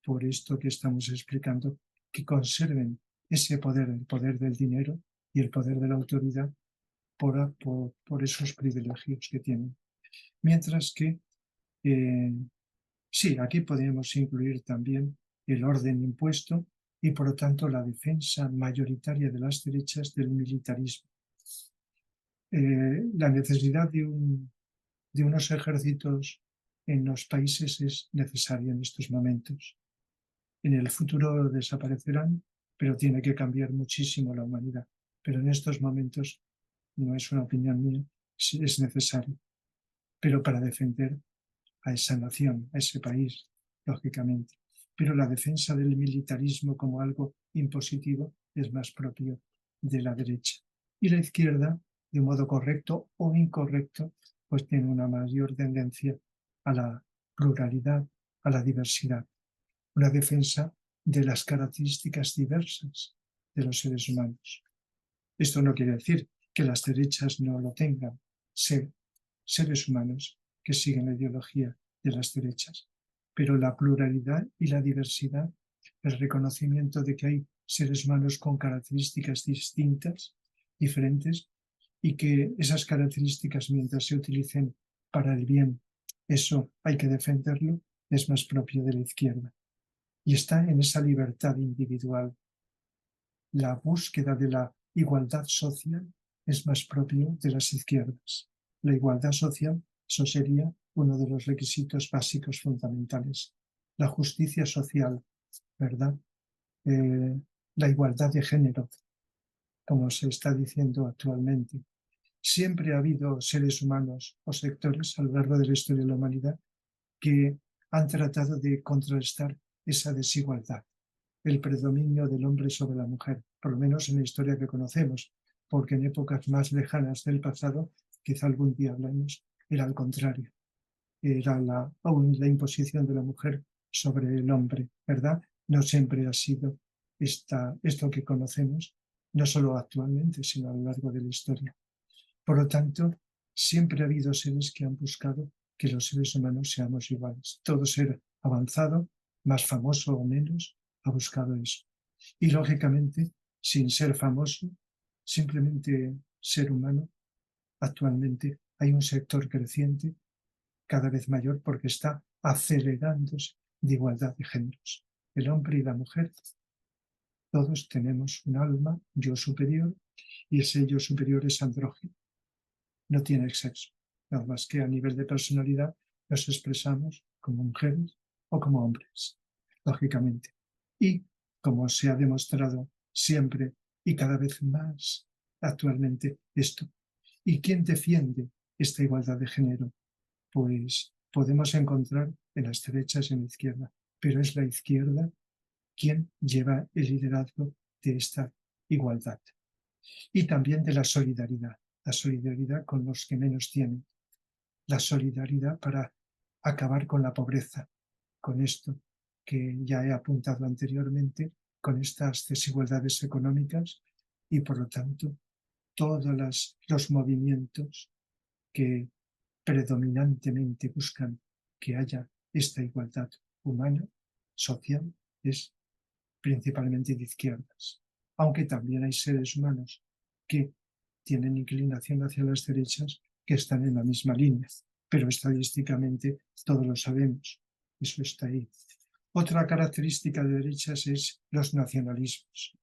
por esto que estamos explicando, que conserven ese poder, el poder del dinero y el poder de la autoridad por esos privilegios que tienen. Mientras que, sí, aquí podemos incluir también el orden impuesto y por lo tanto la defensa mayoritaria de las derechas del militarismo. La necesidad de unos ejércitos en los países es necesaria en estos momentos. En el futuro desaparecerán, pero tiene que cambiar muchísimo la humanidad. Pero en estos momentos, no es una opinión mía, sí es necesario. Pero para defender a esa nación, a ese país, lógicamente. Pero la defensa del militarismo como algo impositivo es más propio de la derecha. Y la izquierda, de modo correcto o incorrecto, pues tiene una mayor tendencia a la pluralidad, a la diversidad. Una defensa de las características diversas de los seres humanos. Esto no quiere decir que las derechas no lo tengan, seres humanos que siguen la ideología de las derechas, pero la pluralidad y la diversidad, el reconocimiento de que hay seres humanos con características distintas, diferentes, y que esas características, mientras se utilicen para el bien, eso hay que defenderlo, es más propio de la izquierda. Y está en esa libertad individual. La búsqueda de la igualdad social es más propio de las izquierdas. La igualdad social, eso sería uno de los requisitos básicos fundamentales. La justicia social, ¿verdad? La igualdad de género, como se está diciendo actualmente. Siempre ha habido seres humanos o sectores a lo largo de la historia de la humanidad que han tratado de contrarrestar esa desigualdad, el predominio del hombre sobre la mujer, por lo menos en la historia que conocemos, porque en épocas más lejanas del pasado, quizá algún día hablamos, era al contrario, era la imposición de la mujer sobre el hombre, ¿verdad? No siempre ha sido esto que conocemos, no solo actualmente, sino a lo largo de la historia. Por lo tanto, siempre ha habido seres que han buscado que los seres humanos seamos iguales. Todo ser avanzado, más famoso o menos, ha buscado eso. Y lógicamente, sin ser famoso, simplemente ser humano, actualmente hay un sector creciente, cada vez mayor, porque está acelerándose de igualdad de géneros. El hombre y la mujer, todos tenemos un alma, yo superior, y ese yo superior es andrógino. No tiene sexo, nada más que a nivel de personalidad nos expresamos como mujeres o como hombres, lógicamente. Y como se ha demostrado siempre y cada vez más actualmente esto. ¿Y quién defiende esta igualdad de género? Pues podemos encontrar en las derechas y en la izquierda, pero es la izquierda quien lleva el liderazgo de esta igualdad. Y también de la solidaridad con los que menos tienen, la solidaridad para acabar con la pobreza, con esto que ya he apuntado anteriormente, con estas desigualdades económicas y por lo tanto todos los movimientos que predominantemente buscan que haya esta igualdad humana, social, es principalmente de izquierdas, aunque también hay seres humanos que tienen inclinación hacia las derechas que están en la misma línea, pero estadísticamente todos lo sabemos, eso está ahí. Otra característica de derechas es los nacionalismos,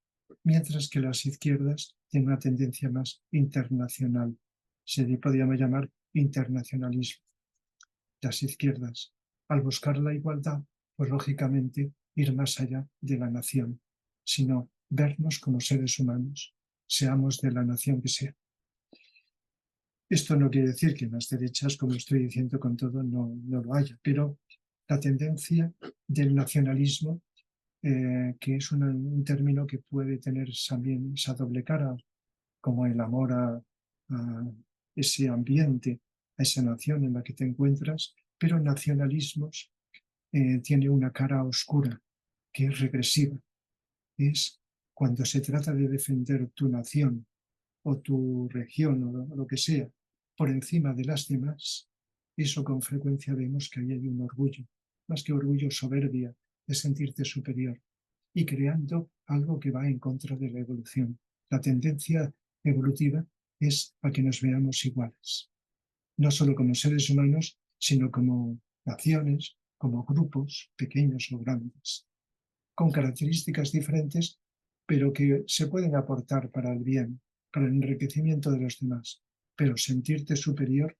mientras que las izquierdas tienen una tendencia más internacional, se le podríamos llamar internacionalismo. Las izquierdas, al buscar la igualdad, pues lógicamente ir más allá de la nación, sino vernos como seres humanos, seamos de la nación que sea. Esto no quiere decir que en las derechas, como estoy diciendo con todo, no lo haya, pero la tendencia del nacionalismo, que es un término que puede tener también esa doble cara, como el amor a ese ambiente, a esa nación en la que te encuentras, pero nacionalismos tiene una cara oscura, que es regresiva. Es cuando se trata de defender tu nación o tu región o lo que sea por encima de las demás, eso con frecuencia vemos que ahí hay un orgullo, más que orgullo, soberbia, de sentirte superior, y creando algo que va en contra de la evolución. La tendencia evolutiva es a que nos veamos iguales, no solo como seres humanos, sino como naciones, como grupos pequeños o grandes, con características diferentes, pero que se pueden aportar para el bien, para el enriquecimiento de los demás. Pero sentirte superior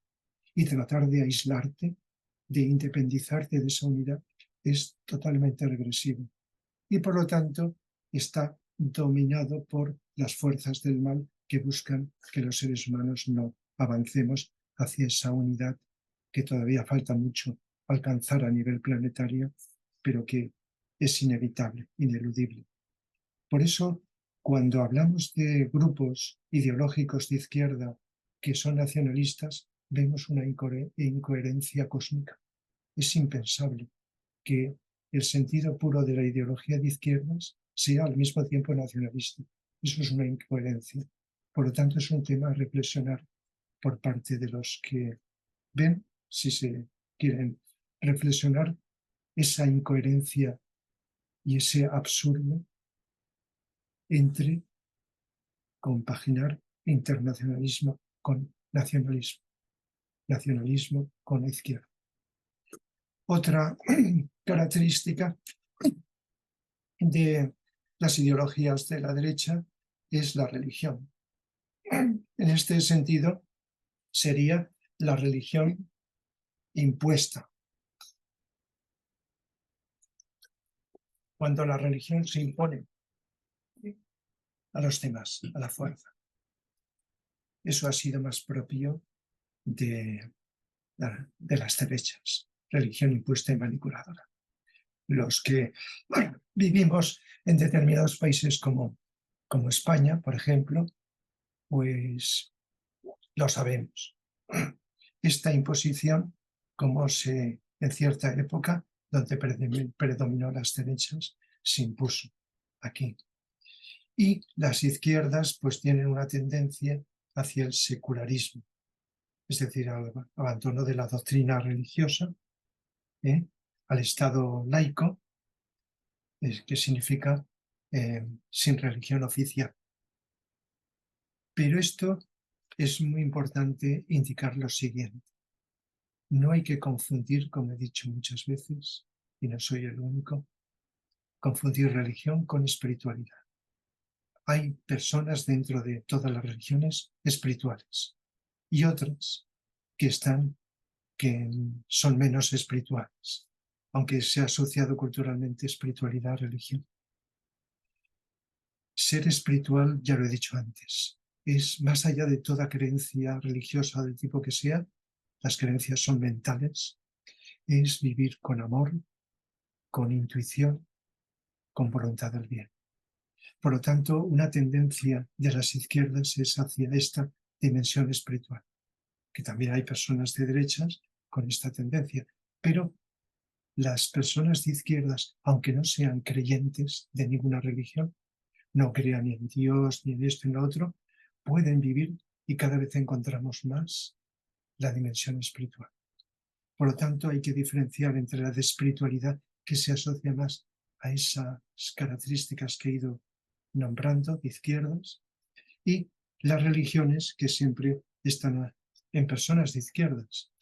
y tratar de aislarte, de independizarte de esa unidad, es totalmente regresivo. Y por lo tanto está dominado por las fuerzas del mal que buscan que los seres humanos no avancemos hacia esa unidad que todavía falta mucho alcanzar a nivel planetario, pero que es inevitable, ineludible. Por eso, cuando hablamos de grupos ideológicos de izquierda que son nacionalistas, vemos una incoherencia cósmica. Es impensable que el sentido puro de la ideología de izquierdas sea al mismo tiempo nacionalista. Eso es una incoherencia. Por lo tanto, es un tema a reflexionar por parte de los que ven, si se quieren reflexionar, esa incoherencia y ese absurdo entre compaginar internacionalismo con nacionalismo, nacionalismo con la izquierda. Otra característica de las ideologías de la derecha es la religión. En este sentido, sería la religión impuesta. Cuando la religión se impone a los demás, a la fuerza. Eso ha sido más propio de las derechas, religión impuesta y manipuladora. Los que vivimos en determinados países como España, por ejemplo, pues lo sabemos. Esta imposición, como en cierta época, donde predominó las derechas, se impuso aquí. Y las izquierdas pues tienen una tendencia hacia el secularismo, es decir, al abandono de la doctrina religiosa, al Estado laico, que significa sin religión oficial. Pero esto es muy importante indicar lo siguiente. No hay que confundir, como he dicho muchas veces, y no soy el único, confundir religión con espiritualidad. Hay personas dentro de todas las religiones espirituales y otras que son menos espirituales, aunque se ha asociado culturalmente espiritualidad a religión. Ser espiritual, ya lo he dicho antes, es más allá de toda creencia religiosa del tipo que sea, las creencias son mentales, es vivir con amor, con intuición, con voluntad del bien. Por lo tanto, una tendencia de las izquierdas es hacia esta dimensión espiritual, que también hay personas de derechas con esta tendencia, pero las personas de izquierdas, aunque no sean creyentes de ninguna religión, no crean ni en Dios, ni en esto ni en lo otro, pueden vivir y cada vez encontramos más la dimensión espiritual. Por lo tanto, hay que diferenciar entre la de espiritualidad que se asocia más a esas características que he ido nombrando de izquierdas y las religiones que siempre están en personas de izquierdas,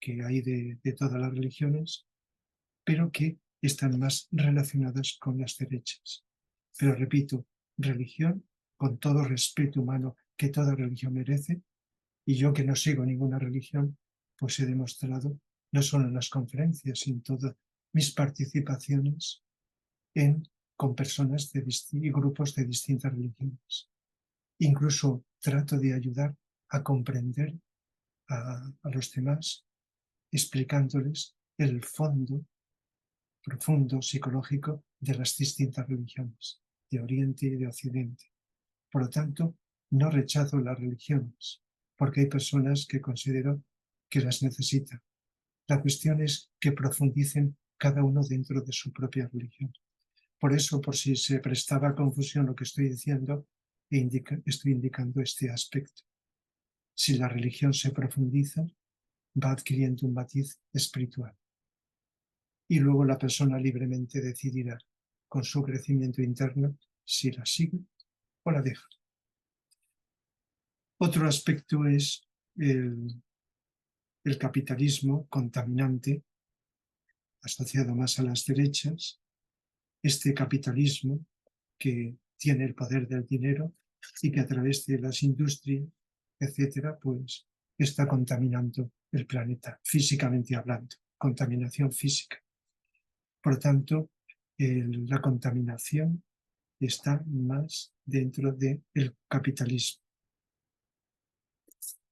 que hay de todas las religiones, pero que están más relacionadas con las derechas. Pero repito, religión con todo respeto humano que toda religión merece, y yo que no sigo ninguna religión, pues he demostrado, no solo en las conferencias, sino en todas mis participaciones con personas y grupos de distintas religiones. Incluso trato de ayudar a comprender a los demás, explicándoles el fondo profundo psicológico de las distintas religiones, de Oriente y de Occidente. Por lo tanto, no rechazo las religiones, porque hay personas que considero que las necesitan. La cuestión es que profundicen cada uno dentro de su propia religión. Por eso, por si se prestaba a confusión lo que estoy diciendo, estoy indicando este aspecto. Si la religión se profundiza, va adquiriendo un matiz espiritual. Y luego la persona libremente decidirá, con su crecimiento interno, si la sigue o la deja. Otro aspecto es el capitalismo contaminante, asociado más a las derechas. Este capitalismo que tiene el poder del dinero y que a través de las industrias, etcétera, pues está contaminando el planeta, físicamente hablando, contaminación física. Por lo tanto, la contaminación está más dentro del capitalismo.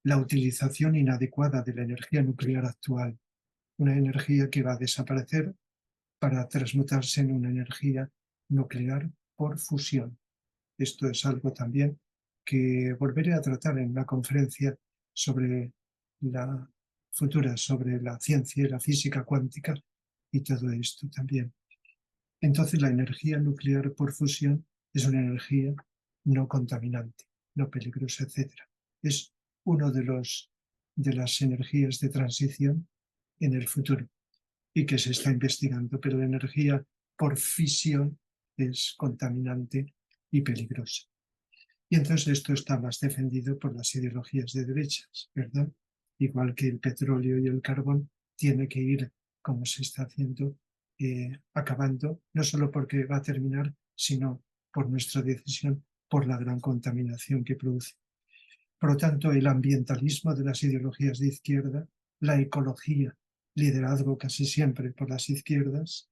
La utilización inadecuada de la energía nuclear actual, una energía que va a desaparecer para transmutarse en una energía nuclear por fusión. Esto es algo también que volveré a tratar en una conferencia sobre la futura, sobre la ciencia y la física cuántica y todo esto también. Entonces la energía nuclear por fusión es una energía no contaminante, no peligrosa, etc. Es uno de las energías de transición en el futuro y que se está investigando, pero la energía por fisión es contaminante y peligrosa. Y entonces esto está más defendido por las ideologías de derechas, ¿verdad? Igual que el petróleo y el carbón tiene que ir, como se está haciendo, acabando, no solo porque va a terminar, sino por nuestra decisión, por la gran contaminación que produce. Por lo tanto, el ambientalismo de las ideologías de izquierda, la ecología, liderazgo casi siempre por las izquierdas,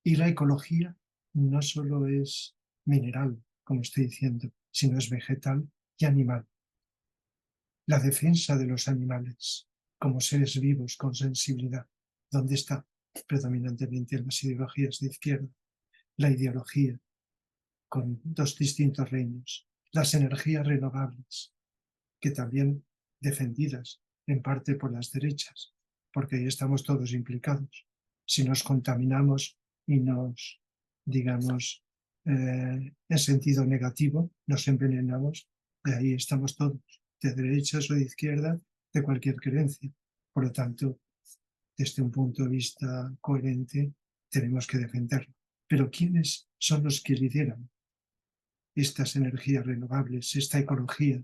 y la ecología no solo es mineral, como estoy diciendo, sino es vegetal y animal. La defensa de los animales como seres vivos con sensibilidad, ¿dónde está? Predominantemente en las ideologías de izquierda. La ideología con dos distintos reinos. Las energías renovables, que también defendidas en parte por las derechas, porque ahí estamos todos implicados. Si nos contaminamos y nos, digamos, en sentido negativo, nos envenenamos, de ahí estamos todos, de derechas o de izquierda, de cualquier creencia. Por lo tanto, desde un punto de vista coherente, tenemos que defenderlo. Pero ¿quiénes son los que lideran estas energías renovables, esta ecología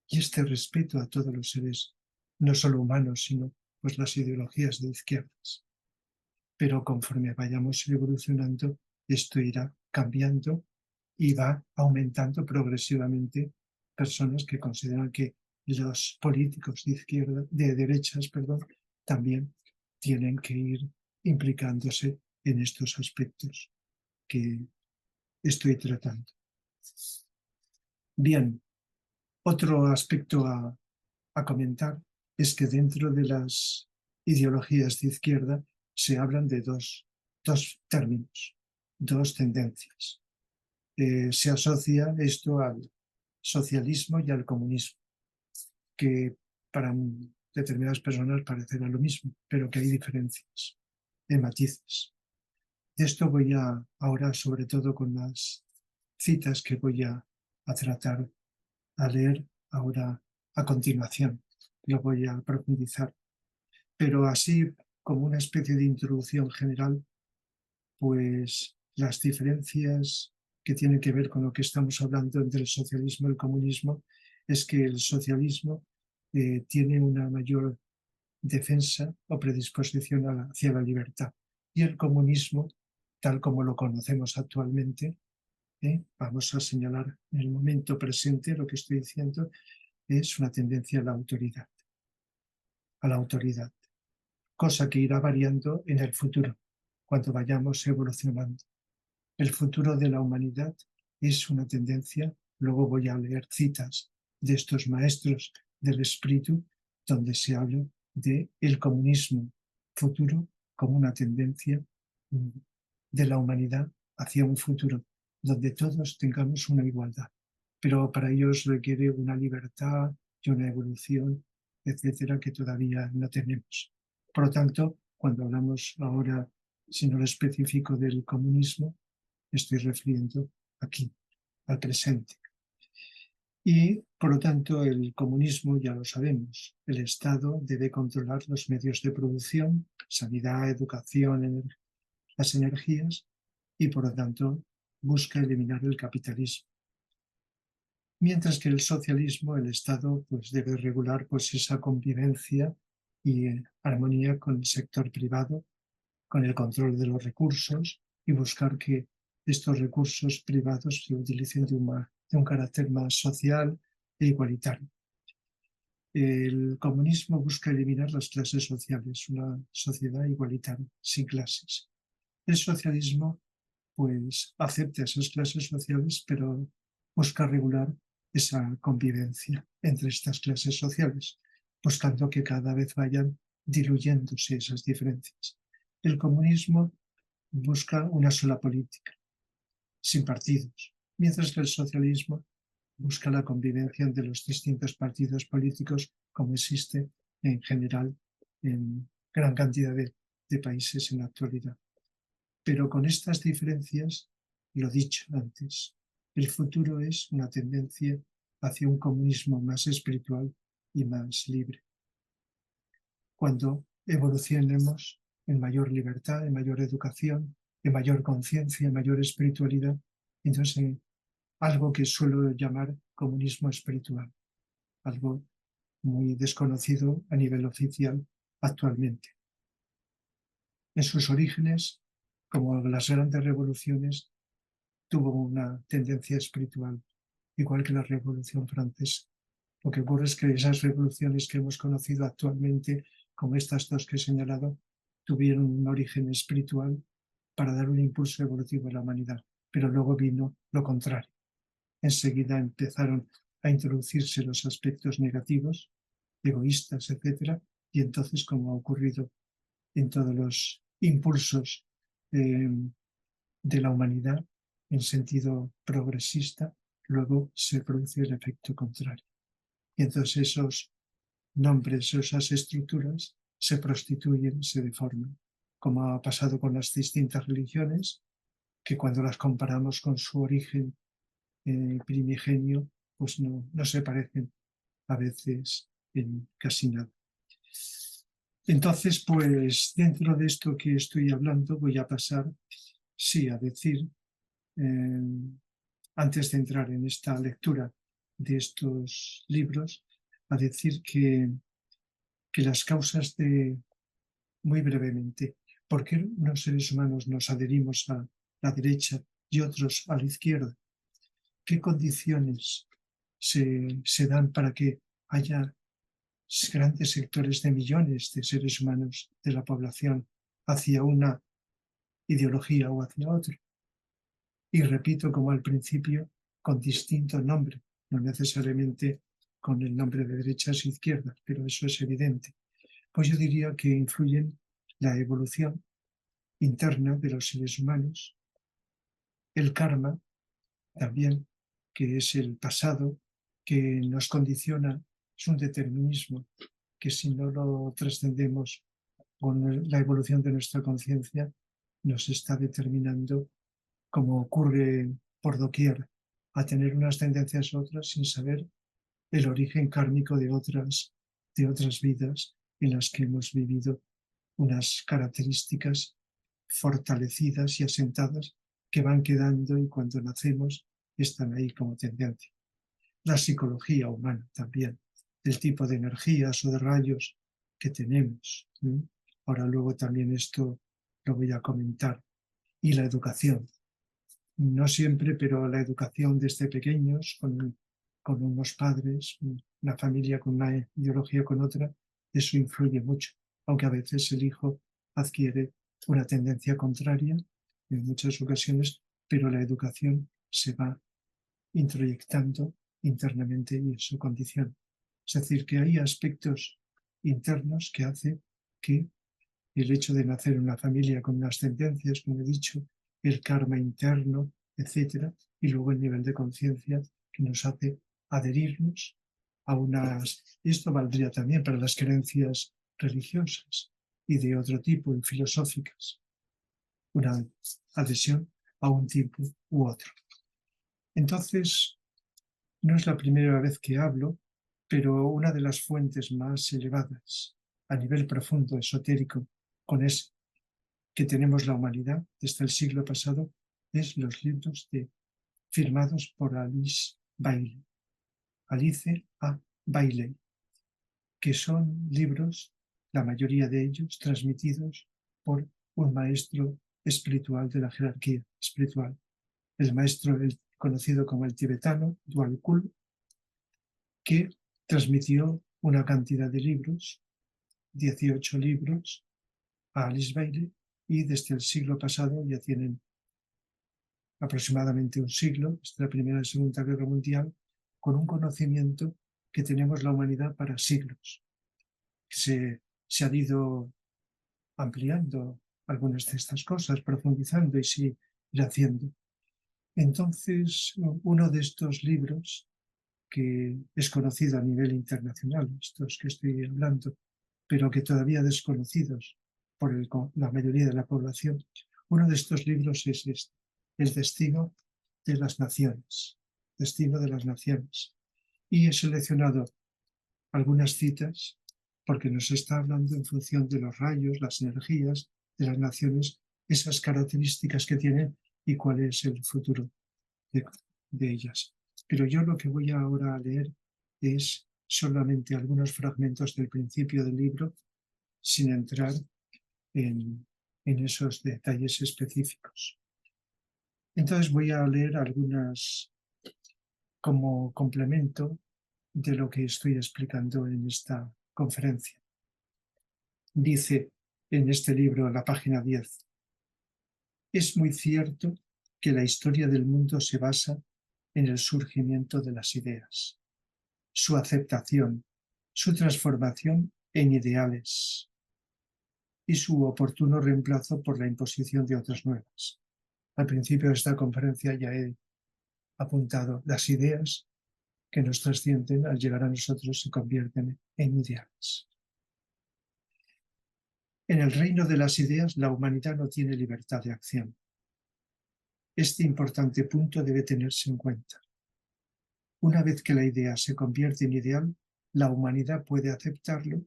y este respeto a todos los seres, no solo humanos, sino pues las ideologías de izquierdas? Pero conforme vayamos evolucionando, esto irá cambiando y va aumentando progresivamente personas que consideran que los políticos de izquierda, de derechas, perdón, también tienen que ir implicándose en estos aspectos que estoy tratando. Bien, otro aspecto a comentar es que dentro de las ideologías de izquierda se hablan de dos términos, dos tendencias. Se asocia esto al socialismo y al comunismo, que para determinadas personas parecerá lo mismo, pero que hay diferencias, de matices. De esto voy ahora, sobre todo con las citas que voy a tratar, a leer ahora a continuación. Lo voy a profundizar. Pero así, como una especie de introducción general, pues las diferencias que tienen que ver con lo que estamos hablando entre el socialismo y el comunismo es que el socialismo tiene una mayor defensa o predisposición hacia la libertad y el comunismo, tal como lo conocemos actualmente, vamos a señalar en el momento presente lo que estoy diciendo, es una tendencia a la autoridad, cosa que irá variando en el futuro, cuando vayamos evolucionando. El futuro de la humanidad es una tendencia, luego voy a leer citas de estos maestros del espíritu, donde se habla de el comunismo futuro como una tendencia de la humanidad hacia un futuro donde todos tengamos una igualdad. Pero para ello se requiere una libertad y una evolución, etcétera, que todavía no tenemos. Por lo tanto, cuando hablamos ahora, si no lo específico del comunismo, estoy refiriendo aquí, al presente. Y, por lo tanto, el comunismo, ya lo sabemos, el Estado debe controlar los medios de producción, sanidad, educación, las energías, y, por lo tanto, busca eliminar el capitalismo. Mientras que el socialismo, el Estado, pues debe regular pues esa convivencia y armonía con el sector privado, con el control de los recursos y buscar que estos recursos privados se utilicen de un carácter más social e igualitario. El comunismo busca eliminar las clases sociales, una sociedad igualitaria, sin clases. El socialismo pues acepta esas clases sociales, pero busca regular esa convivencia entre estas clases sociales, buscando que cada vez vayan diluyéndose esas diferencias. El comunismo busca una sola política, sin partidos, mientras que el socialismo busca la convivencia entre los distintos partidos políticos como existe en general en gran cantidad de países en la actualidad. Pero con estas diferencias, lo dicho antes, el futuro es una tendencia hacia un comunismo más espiritual y más libre. Cuando evolucionemos en mayor libertad, en mayor educación, en mayor conciencia, en mayor espiritualidad, entonces algo que suelo llamar comunismo espiritual, algo muy desconocido a nivel oficial actualmente. En sus orígenes, como las grandes revoluciones, tuvo una tendencia espiritual, igual que la Revolución Francesa. Lo que ocurre es que esas revoluciones que hemos conocido actualmente, como estas dos que he señalado, tuvieron un origen espiritual para dar un impulso evolutivo a la humanidad, pero luego vino lo contrario. Enseguida empezaron a introducirse los aspectos negativos, egoístas, etc. Y entonces, como ha ocurrido en todos los impulsos eh, de la humanidad en sentido progresista, luego se produce el efecto contrario. Y entonces esos nombres, esas estructuras se prostituyen, se deforman, como ha pasado con las distintas religiones, que cuando las comparamos con su origen primigenio, pues no se parecen a veces en casi nada. Entonces, pues dentro de esto que estoy hablando, voy a pasar, sí, a decir, antes de entrar en esta lectura de estos libros, a decir que las causas de, muy brevemente, por qué los seres humanos nos adherimos a la derecha y otros a la izquierda, qué condiciones se dan para que haya grandes sectores de millones de seres humanos de la población hacia una ideología o hacia otra. Y repito, como al principio, con distinto nombre, no necesariamente con el nombre de derechas e izquierdas, pero eso es evidente. Pues yo diría que influyen la evolución interna de los seres humanos, el karma también, que es el pasado, que nos condiciona, es un determinismo que si no lo trascendemos con la evolución de nuestra conciencia, nos está determinando, como ocurre por doquier, a tener unas tendencias u otras sin saber el origen kármico de otras vidas en las que hemos vivido unas características fortalecidas y asentadas que van quedando y cuando nacemos están ahí como tendencia. La psicología humana también, el tipo de energías o de rayos que tenemos. Ahora luego también esto lo voy a comentar. Y la educación. No siempre, pero la educación desde pequeños, con unos padres, una familia con una ideología con otra, eso influye mucho, aunque a veces el hijo adquiere una tendencia contraria en muchas ocasiones, pero la educación se va introyectando internamente y eso condiciona. Es decir, que hay aspectos internos que hacen que el hecho de nacer en una familia con unas tendencias, como he dicho, el karma interno, etcétera, y luego el nivel de conciencia que nos hace adherirnos a unas... Esto valdría también para las creencias religiosas y de otro tipo, y filosóficas, una adhesión a un tipo u otro. Entonces, No es la primera vez que hablo, pero una de las fuentes más elevadas a nivel profundo, esotérico, con ese que tenemos la humanidad desde el siglo pasado, es los libros firmados por Alice Bailey, Alice A. Bailey, que son libros, la mayoría de ellos, transmitidos por un maestro espiritual de la jerarquía espiritual. El maestro conocido como el tibetano, Dwal Kul, que transmitió una cantidad de libros, 18 libros, a Alice Bailey, y desde el siglo pasado ya tienen aproximadamente un siglo, desde la Primera y Segunda Guerra Mundial, con un conocimiento que tenemos la humanidad para siglos. Se han ido ampliando algunas de estas cosas, profundizando y sí ir haciendo. Entonces, uno de estos libros que es conocido a nivel internacional, estos que estoy hablando, pero que todavía desconocidos por la mayoría de la población, uno de estos libros es este, El Destino de las Naciones, Destino de las Naciones. Y he seleccionado algunas citas porque nos está hablando en función de los rayos, las energías de las naciones, esas características que tienen y cuál es el futuro de, de ellas. Pero yo lo que voy ahora a leer es solamente algunos fragmentos del principio del libro, sin entrar en esos detalles específicos. Entonces voy a leer algunas como complemento de lo que estoy explicando en esta conferencia. Dice en este libro, en la página 10, es muy cierto que la historia del mundo se basa en el surgimiento de las ideas, su aceptación, su transformación en ideales y su oportuno reemplazo por la imposición de otras nuevas. Al principio de esta conferencia ya he apuntado las ideas que nos trascienden al llegar a nosotros se convierten en ideales. En el reino de las ideas, la humanidad no tiene libertad de acción. Este importante punto debe tenerse en cuenta. Una vez que la idea se convierte en ideal, la humanidad puede aceptarlo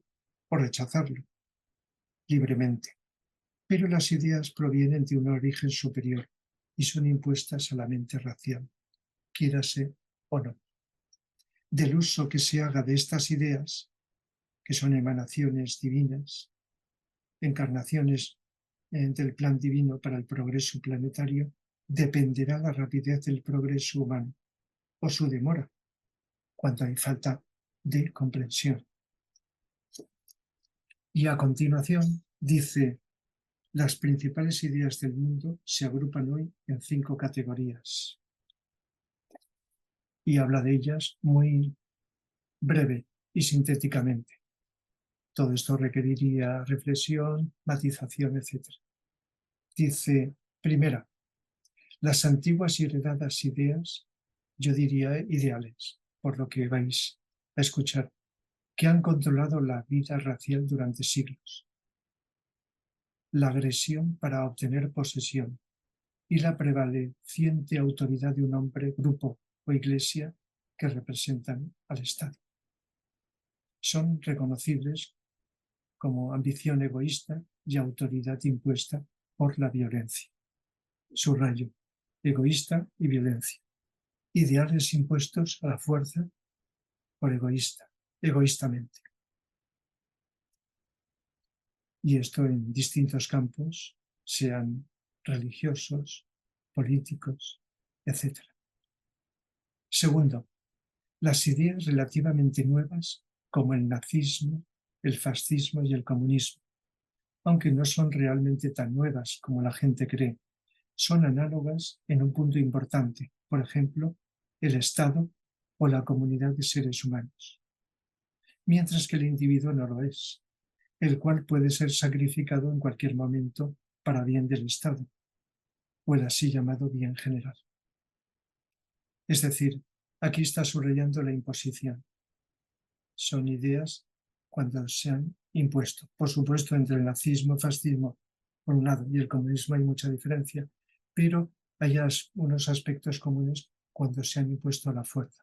o rechazarlo libremente. Pero las ideas provienen de un origen superior y son impuestas a la mente racional, quiérase o no. Del uso que se haga de estas ideas, que son emanaciones divinas, encarnaciones del plan divino para el progreso planetario, dependerá la rapidez del progreso humano o su demora, cuando hay falta de comprensión. Y a continuación dice, las principales ideas del mundo se agrupan hoy en 5 categorías. Y habla de ellas muy breve y sintéticamente. Todo esto requeriría reflexión, matización, etc. Dice, primera, las antiguas y heredadas ideas, yo diría ideales, por lo que vais a escuchar, que han controlado la vida racial durante siglos. La agresión para obtener posesión y la prevaleciente autoridad de un hombre, grupo o iglesia que representan al Estado. Son reconocibles como ambición egoísta y autoridad impuesta por la violencia. Subrayo, egoísta y violencia. Ideales impuestos a la fuerza por egoístamente. Y esto en distintos campos, sean religiosos, políticos, etc. Segundo, las ideas relativamente nuevas como el nazismo, el fascismo y el comunismo, aunque no son realmente tan nuevas como la gente cree, son análogas en un punto importante, por ejemplo, el Estado o la comunidad de seres humanos, mientras que el individuo no lo es, el cual puede ser sacrificado en cualquier momento para bien del Estado, o el así llamado bien general. Es decir, aquí está subrayando la imposición. Son ideas cuando se han impuesto. Por supuesto, entre el nazismo, fascismo, por un lado, y el comunismo hay mucha diferencia, pero hay unos aspectos comunes cuando se han impuesto a la fuerza.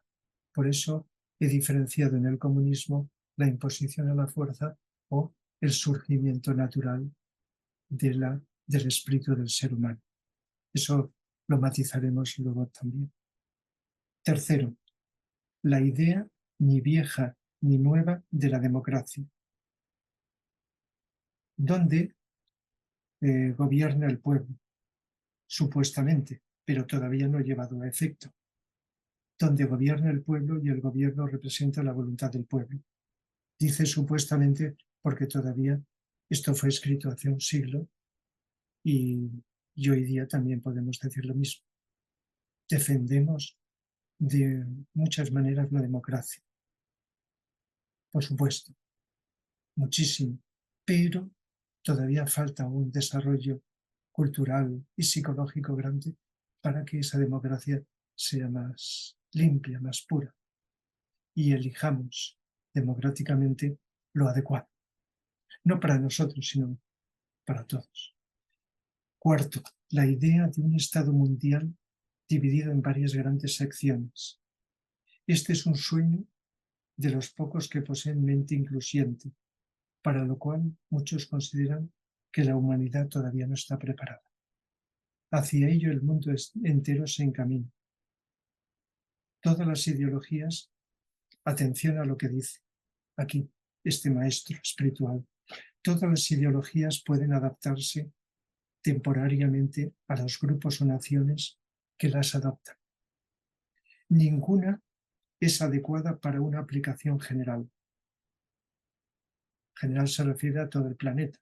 Por eso he diferenciado en el comunismo la imposición a la fuerza o el surgimiento natural del espíritu del ser humano. Eso lo matizaremos luego también. Tercero, la idea ni vieja ni nueva de la democracia, donde gobierna el pueblo, supuestamente, pero todavía no llevado a efecto, donde gobierna el pueblo y el gobierno representa la voluntad del pueblo. Dice supuestamente porque todavía esto fue escrito hace un siglo y hoy día también podemos decir lo mismo. Defendemos de muchas maneras la democracia, por supuesto, muchísimo, pero todavía falta un desarrollo cultural y psicológico grande para que esa democracia sea más limpia, más pura, y elijamos democráticamente lo adecuado, no para nosotros, sino para todos. Cuarto, la idea de un Estado mundial dividido en varias grandes secciones. Este es un sueño de los pocos que poseen mente incluyente, para lo cual muchos consideran que la humanidad todavía no está preparada. Hacia ello el mundo entero se encamina. Todas las ideologías, atención a lo que dice aquí este maestro espiritual, todas las ideologías pueden adaptarse temporariamente a los grupos o naciones que las adoptan. Ninguna es adecuada para una aplicación general. General se refiere a todo el planeta.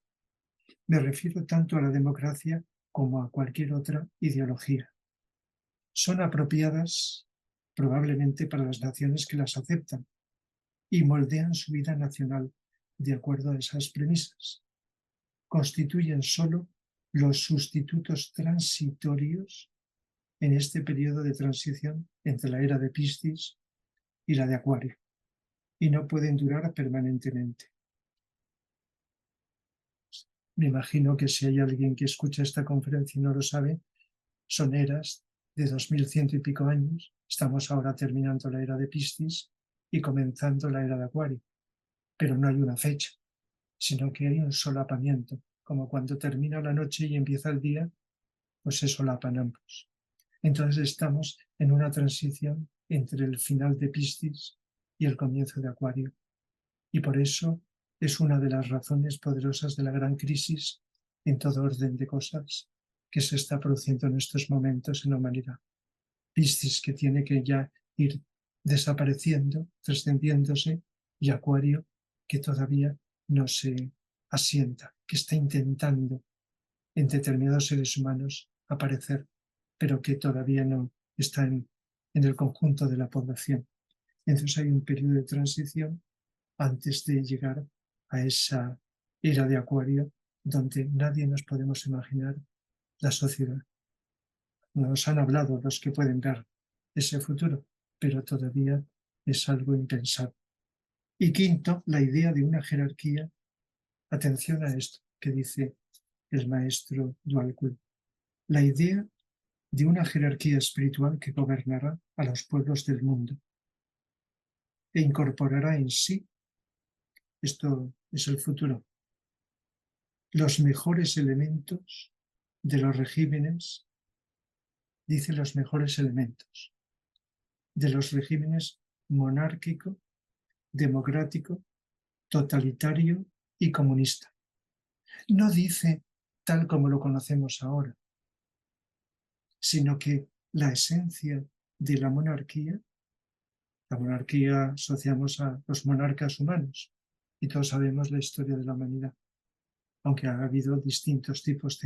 Me refiero tanto a la democracia como a cualquier otra ideología. Son apropiadas probablemente para las naciones que las aceptan y moldean su vida nacional de acuerdo a esas premisas. Constituyen solo los sustitutos transitorios en este periodo de transición entre la era de Piscis y la de Acuario, y no pueden durar permanentemente. Me imagino que si hay alguien que escucha esta conferencia y no lo sabe, son eras de 2100 y pico años. Estamos ahora terminando la era de Piscis y comenzando la era de Acuario, pero no hay una fecha, sino que hay un solapamiento, como cuando termina la noche y empieza el día, pues se solapan ambos. Entonces estamos en una transición entre el final de Piscis y el comienzo de Acuario, y por eso es una de las razones poderosas de la gran crisis en todo orden de cosas que se está produciendo en estos momentos en la humanidad. Piscis, que tiene que ya ir desapareciendo, trascendiéndose, y Acuario, que todavía no se asienta, que está intentando en determinados seres humanos aparecer, pero que todavía no está en el conjunto de la población. Entonces hay un periodo de transición antes de llegar a esa era de Acuario donde nadie nos podemos imaginar la sociedad. Nos han hablado los que pueden ver ese futuro, pero todavía es algo impensable. Y quinto, la idea de una jerarquía. Atención a esto que dice el maestro Dualkul. La idea de una jerarquía espiritual que gobernará a los pueblos del mundo e incorporará en sí, esto es el futuro, los mejores elementos de los regímenes, dice los mejores elementos, de los regímenes monárquico, democrático, totalitario y comunista. No dice tal como lo conocemos ahora, sino que la esencia de la monarquía asociamos a los monarcas humanos y todos sabemos la historia de la humanidad, aunque ha habido distintos tipos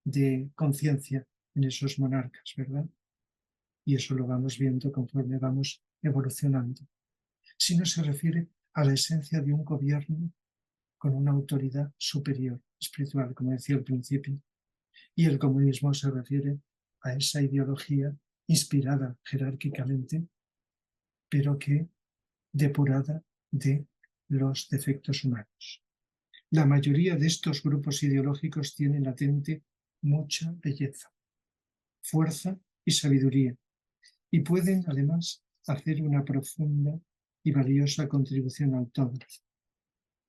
de conciencia en esos monarcas, ¿verdad? Y eso lo vamos viendo conforme vamos evolucionando. Si no se refiere a la esencia de un gobierno con una autoridad superior, espiritual, como decía al principio, y el comunismo se refiere a esa ideología inspirada jerárquicamente, pero que depurada de los defectos humanos. La mayoría de estos grupos ideológicos tienen latente mucha belleza, fuerza y sabiduría, y pueden además hacer una profunda y valiosa contribución al todo.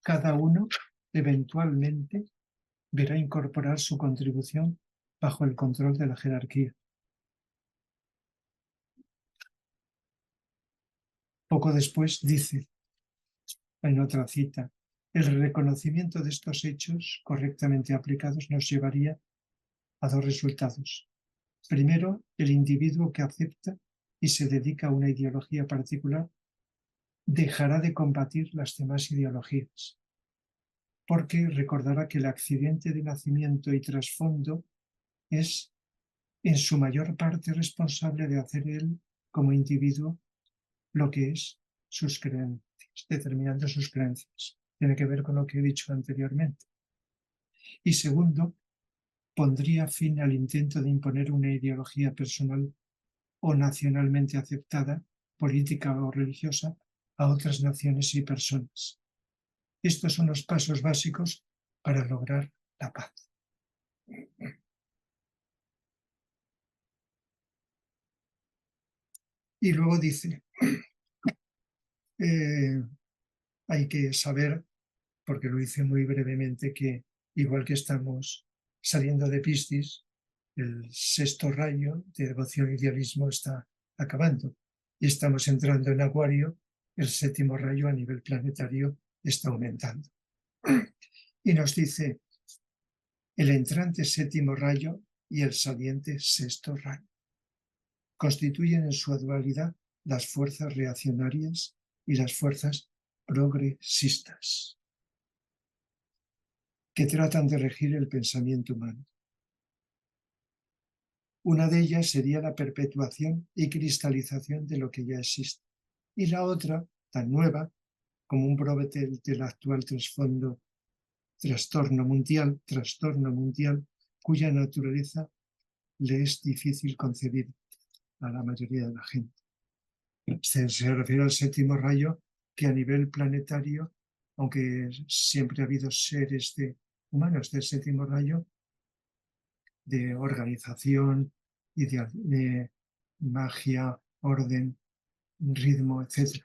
Cada uno, eventualmente, verá incorporar su contribución bajo el control de la jerarquía. Poco después dice, en otra cita, el reconocimiento de estos hechos correctamente aplicados nos llevaría a dos resultados. Primero, el individuo que acepta y se dedica a una ideología particular dejará de combatir las demás ideologías, porque recordará que el accidente de nacimiento y trasfondo es en su mayor parte responsable de hacer él, como individuo, lo que es sus creencias, determinando sus creencias. Tiene que ver con lo que he dicho anteriormente. Y segundo, pondría fin al intento de imponer una ideología personal o nacionalmente aceptada, política o religiosa, a otras naciones y personas. Estos son los pasos básicos para lograr la paz. Y luego dice, hay que saber, porque lo hice muy brevemente, que igual que estamos saliendo de Piscis, el sexto rayo de devoción e idealismo está acabando. Y estamos entrando en Acuario, el séptimo rayo a nivel planetario está aumentando. Y nos dice el entrante séptimo rayo y el saliente sexto rayo. Constituyen en su dualidad las fuerzas reaccionarias y las fuerzas progresistas, que tratan de regir el pensamiento humano. Una de ellas sería la perpetuación y cristalización de lo que ya existe. Y la otra, tan nueva, como un brote del actual trastorno mundial, cuya naturaleza le es difícil concebir a la mayoría de la gente. Se refiere al séptimo rayo, que a nivel planetario, aunque siempre ha habido seres humanos del séptimo rayo, de organización y de magia, orden, ritmo, etc.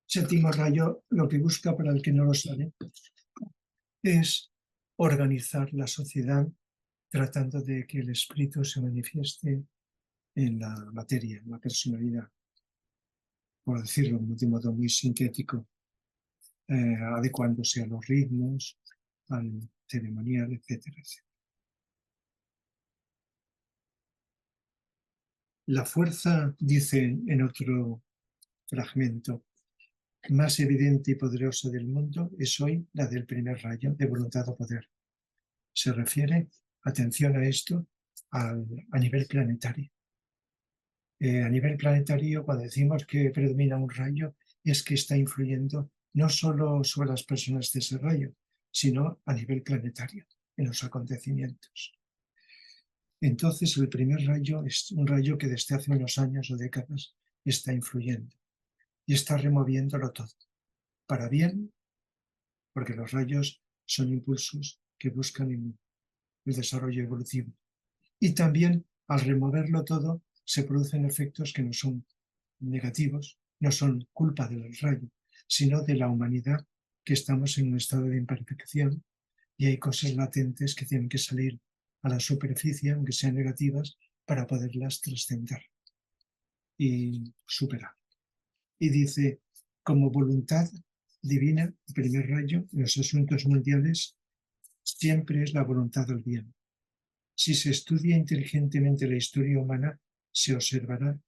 Séptimo rayo, lo que busca, para el que no lo sabe, es organizar la sociedad tratando de que el espíritu se manifieste en la materia, en la personalidad, por decirlo de un modo muy sintético, adecuándose a los ritmos, al ceremonial, etcétera, etcétera. La fuerza, dice en otro fragmento, más evidente y poderosa del mundo es hoy la del primer rayo de voluntad o poder. Se refiere, atención a esto, a nivel planetario. A nivel planetario, cuando decimos que predomina un rayo, es que está influyendo no solo sobre las personas de ese rayo, sino a nivel planetario, en los acontecimientos. Entonces, el primer rayo es un rayo que desde hace unos años o décadas está influyendo y está removiéndolo todo, para bien, porque los rayos son impulsos que buscan el desarrollo evolutivo. Y también, al removerlo todo, se producen efectos que no son negativos, no son culpa del rayo, sino de la humanidad, que estamos en un estado de imperfección y hay cosas latentes que tienen que salir a la superficie, aunque sean negativas, para poderlas trascender y superar. Y dice, como voluntad divina, el primer rayo en los asuntos mundiales siempre es la voluntad del bien. Si se estudia inteligentemente la historia humana, se observará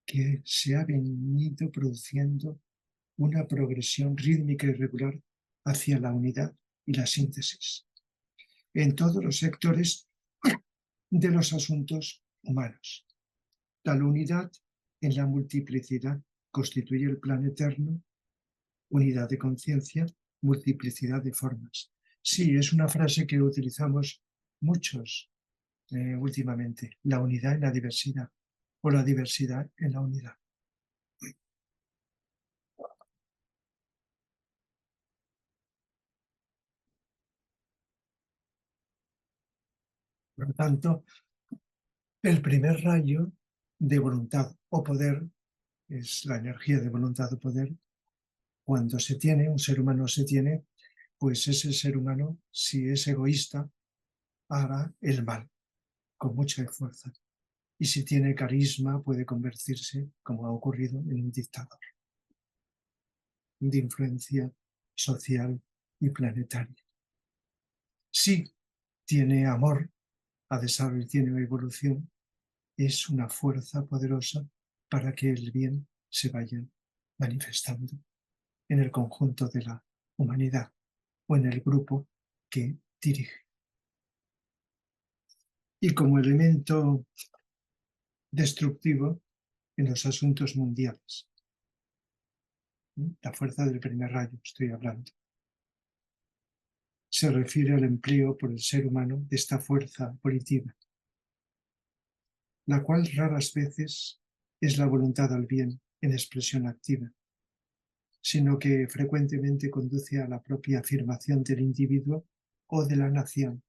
que se ha venido produciendo una progresión rítmica y regular hacia la unidad y la síntesis en todos los sectores de los asuntos humanos. Tal unidad en la multiplicidad constituye el plan eterno, unidad de conciencia, multiplicidad de formas. Sí, es una frase que utilizamos muchos últimamente, la unidad en la diversidad o la diversidad en la unidad. Por tanto, el primer rayo de voluntad o poder es la energía de voluntad o poder. Cuando se tiene, un ser humano se tiene, pues ese ser humano, si es egoísta, hará el mal con mucha fuerza. Y si tiene carisma, puede convertirse, como ha ocurrido, en un dictador de influencia social y planetaria. Si tiene amor, a desarrollo, tiene evolución, es una fuerza poderosa para que el bien se vaya manifestando en el conjunto de la humanidad o en el grupo que dirige. Y como elemento destructivo en los asuntos mundiales, la fuerza del primer rayo, estoy hablando, se refiere al empleo por el ser humano de esta fuerza volitiva, la cual raras veces es la voluntad al bien en expresión activa, sino que frecuentemente conduce a la propia afirmación del individuo o de la nación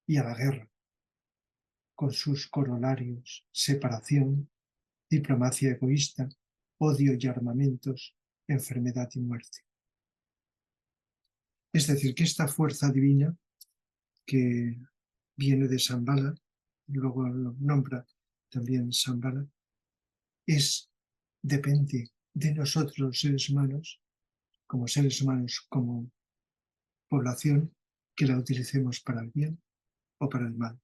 y a la guerra, con sus corolarios, separación, diplomacia egoísta, odio y armamentos, enfermedad y muerte. Es decir, que esta fuerza divina que viene de Shambhala, luego lo nombra también Shambhala, depende de nosotros los seres humanos, como población, que la utilicemos para el bien o para el mal.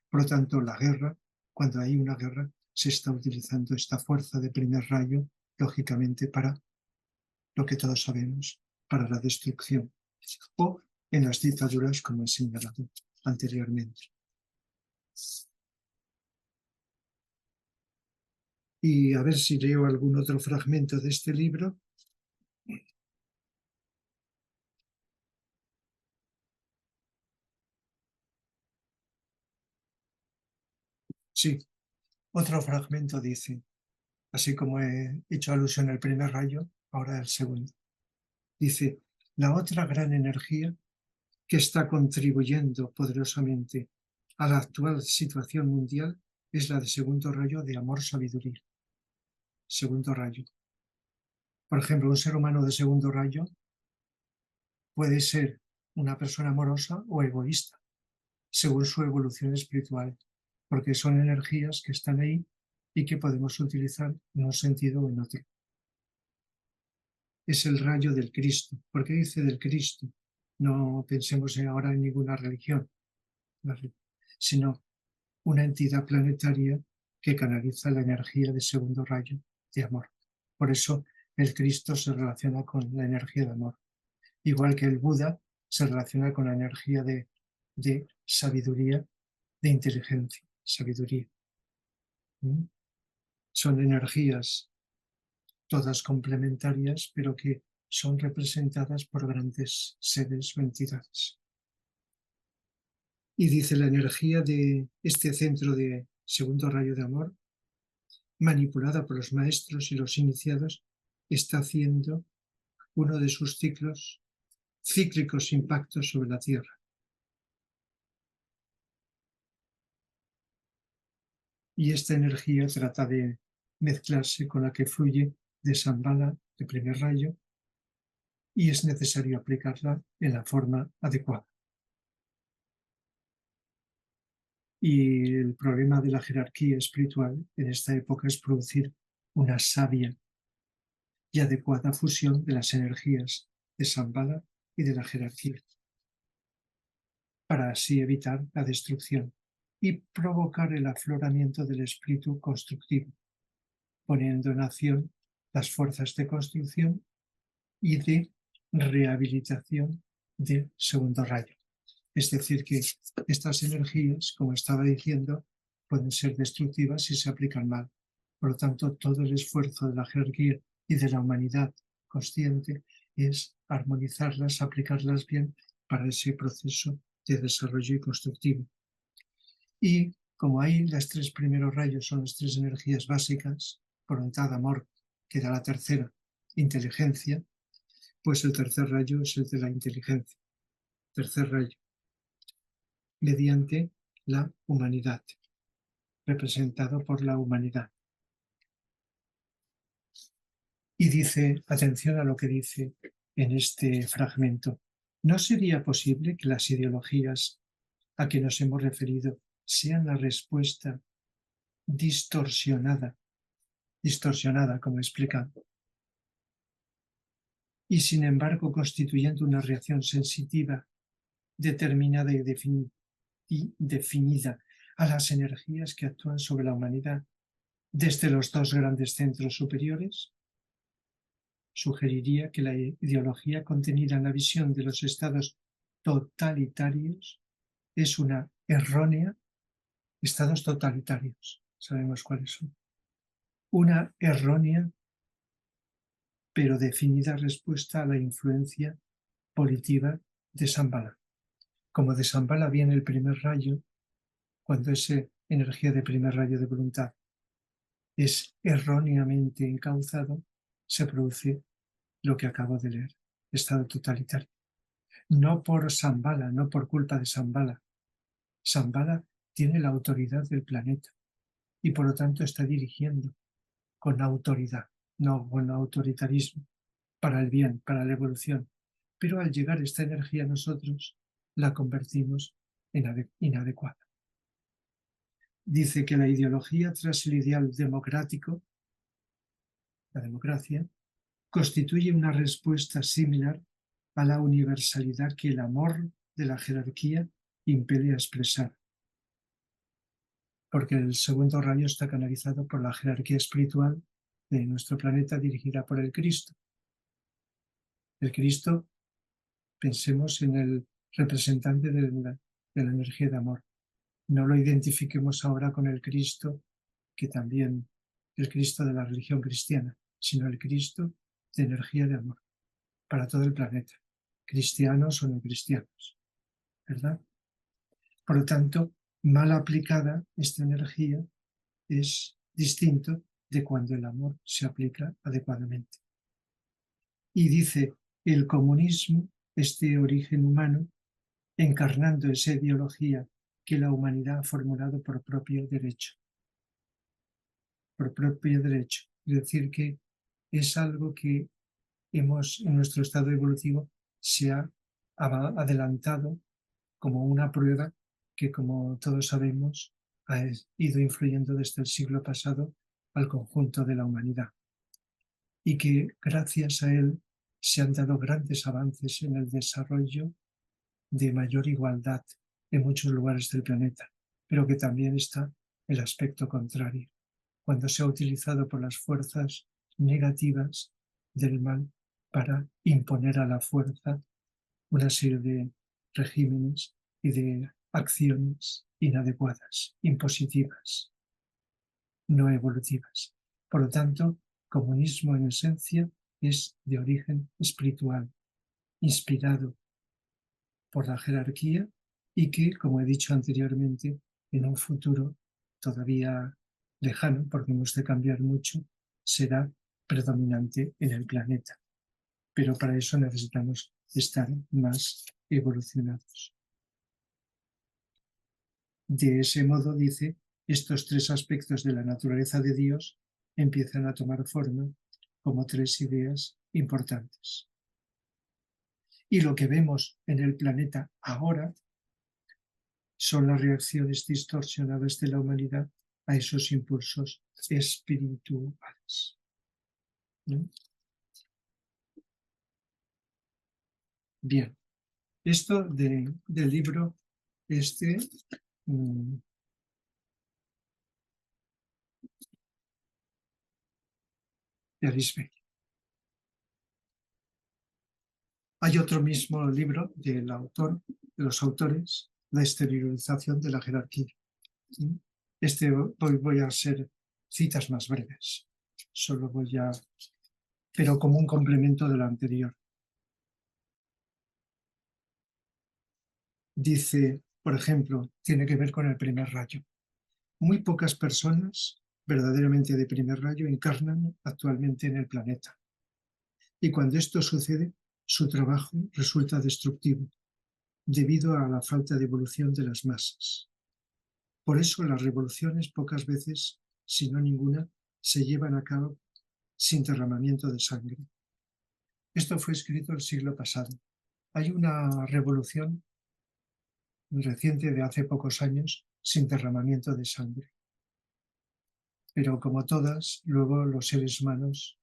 Por lo tanto, la guerra, cuando hay una guerra, se está utilizando esta fuerza de primer rayo, lógicamente, para lo que todos sabemos, para la destrucción, o en las dictaduras, como he señalado anteriormente. Y a ver si leo algún otro fragmento de este libro. Sí, otro fragmento dice, así como he hecho alusión al primer rayo, ahora el segundo. Dice, la otra gran energía que está contribuyendo poderosamente a la actual situación mundial es la de segundo rayo de amor-sabiduría. Segundo rayo. Por ejemplo, un ser humano de segundo rayo puede ser una persona amorosa o egoísta, según su evolución espiritual, porque son energías que están ahí y que podemos utilizar en un sentido o en otro. Es el rayo del Cristo. ¿Por qué dice del Cristo? No pensemos ahora en ninguna religión, sino una entidad planetaria que canaliza la energía de segundo rayo de amor. Por eso el Cristo se relaciona con la energía de amor. Igual que el Buda se relaciona con la energía de sabiduría, de inteligencia, sabiduría. Son energías todas complementarias, pero que son representadas por grandes seres o entidades. Y dice, la energía de este centro de segundo rayo de amor, manipulada por los maestros y los iniciados, está haciendo uno de sus cíclicos impactos sobre la Tierra. Y esta energía trata de mezclarse con la que fluye de Shambhala, de primer rayo, y es necesario aplicarla en la forma adecuada. Y el problema de la jerarquía espiritual en esta época es producir una sabia y adecuada fusión de las energías de Shambhala y de la jerarquía, para así evitar la destrucción y provocar el afloramiento del espíritu constructivo, poniendo en acción las fuerzas de construcción y de rehabilitación del segundo rayo. Es decir, que estas energías, como estaba diciendo, pueden ser destructivas si se aplican mal. Por lo tanto, todo el esfuerzo de la jerarquía y de la humanidad consciente es armonizarlas, aplicarlas bien para ese proceso de desarrollo y constructivo. Y como ahí los tres primeros rayos son las tres energías básicas, voluntad, amor, que da la tercera, inteligencia, pues el tercer rayo es el de la inteligencia. Tercer rayo. Mediante la humanidad, representado por la humanidad. Y dice, atención a lo que dice en este fragmento, ¿no sería posible que las ideologías a que nos hemos referido sean la respuesta distorsionada, como he explicado, y sin embargo constituyendo una reacción sensitiva, determinada y definida a las energías que actúan sobre la humanidad desde los dos grandes centros superiores? Sugeriría que la ideología contenida en la visión de los estados totalitarios es una errónea, estados totalitarios, sabemos cuáles son, una errónea pero definida respuesta a la influencia positiva de Shambhala. Como de Shambhala viene el primer rayo, cuando esa energía de primer rayo de voluntad es erróneamente encauzado, se produce lo que acabo de leer, estado totalitario. No por Shambhala, no por culpa de Shambhala. Shambhala tiene la autoridad del planeta y por lo tanto está dirigiendo con autoridad, no con autoritarismo, para el bien, para la evolución. Pero al llegar esta energía a nosotros, la convertimos en inadecuada. Dice que la ideología tras el ideal democrático, la democracia, constituye una respuesta similar a la universalidad que el amor de la jerarquía impele a expresar. Porque el segundo rayo está canalizado por la jerarquía espiritual de nuestro planeta dirigida por el Cristo. El Cristo, pensemos en el representante de la energía de amor. No lo identifiquemos ahora con el Cristo, que también el Cristo de la religión cristiana, sino el Cristo de energía de amor para todo el planeta, cristianos o no cristianos, ¿verdad? Por lo tanto, mal aplicada esta energía es distinto de cuando el amor se aplica adecuadamente. Y dice, el comunismo, este origen humano, encarnando esa ideología que la humanidad ha formulado por propio derecho. Por propio derecho. Es decir, que es algo que hemos, en nuestro estado evolutivo, se ha adelantado como una prueba que, como todos sabemos, ha ido influyendo desde el siglo pasado al conjunto de la humanidad. Y que gracias a él se han dado grandes avances en el desarrollo de mayor igualdad en muchos lugares del planeta, pero que también está el aspecto contrario, cuando se ha utilizado por las fuerzas negativas del mal para imponer a la fuerza una serie de regímenes y de acciones inadecuadas, impositivas, no evolutivas. Por lo tanto, comunismo en esencia es de origen espiritual, inspirado por la jerarquía y que, como he dicho anteriormente, en un futuro todavía lejano, porque hemos de cambiar mucho, será predominante en el planeta. Pero para eso necesitamos estar más evolucionados. De ese modo, dice, estos tres aspectos de la naturaleza de Dios empiezan a tomar forma como tres ideas importantes. Y lo que vemos en el planeta ahora son las reacciones distorsionadas de la humanidad a esos impulsos espirituales. ¿No? Bien, esto del libro este de Arisbe. Hay otro mismo libro del autor, de los autores, La exteriorización de la jerarquía. Este voy a hacer citas más breves, solo pero como un complemento de lo anterior. Dice, por ejemplo, tiene que ver con el primer rayo. Muy pocas personas verdaderamente de primer rayo encarnan actualmente en el planeta. Y cuando esto sucede, su trabajo resulta destructivo, debido a la falta de evolución de las masas. Por eso las revoluciones pocas veces, si no ninguna, se llevan a cabo sin derramamiento de sangre. Esto fue escrito el siglo pasado. Hay una revolución reciente de hace pocos años sin derramamiento de sangre. Pero como todas, luego los seres humanos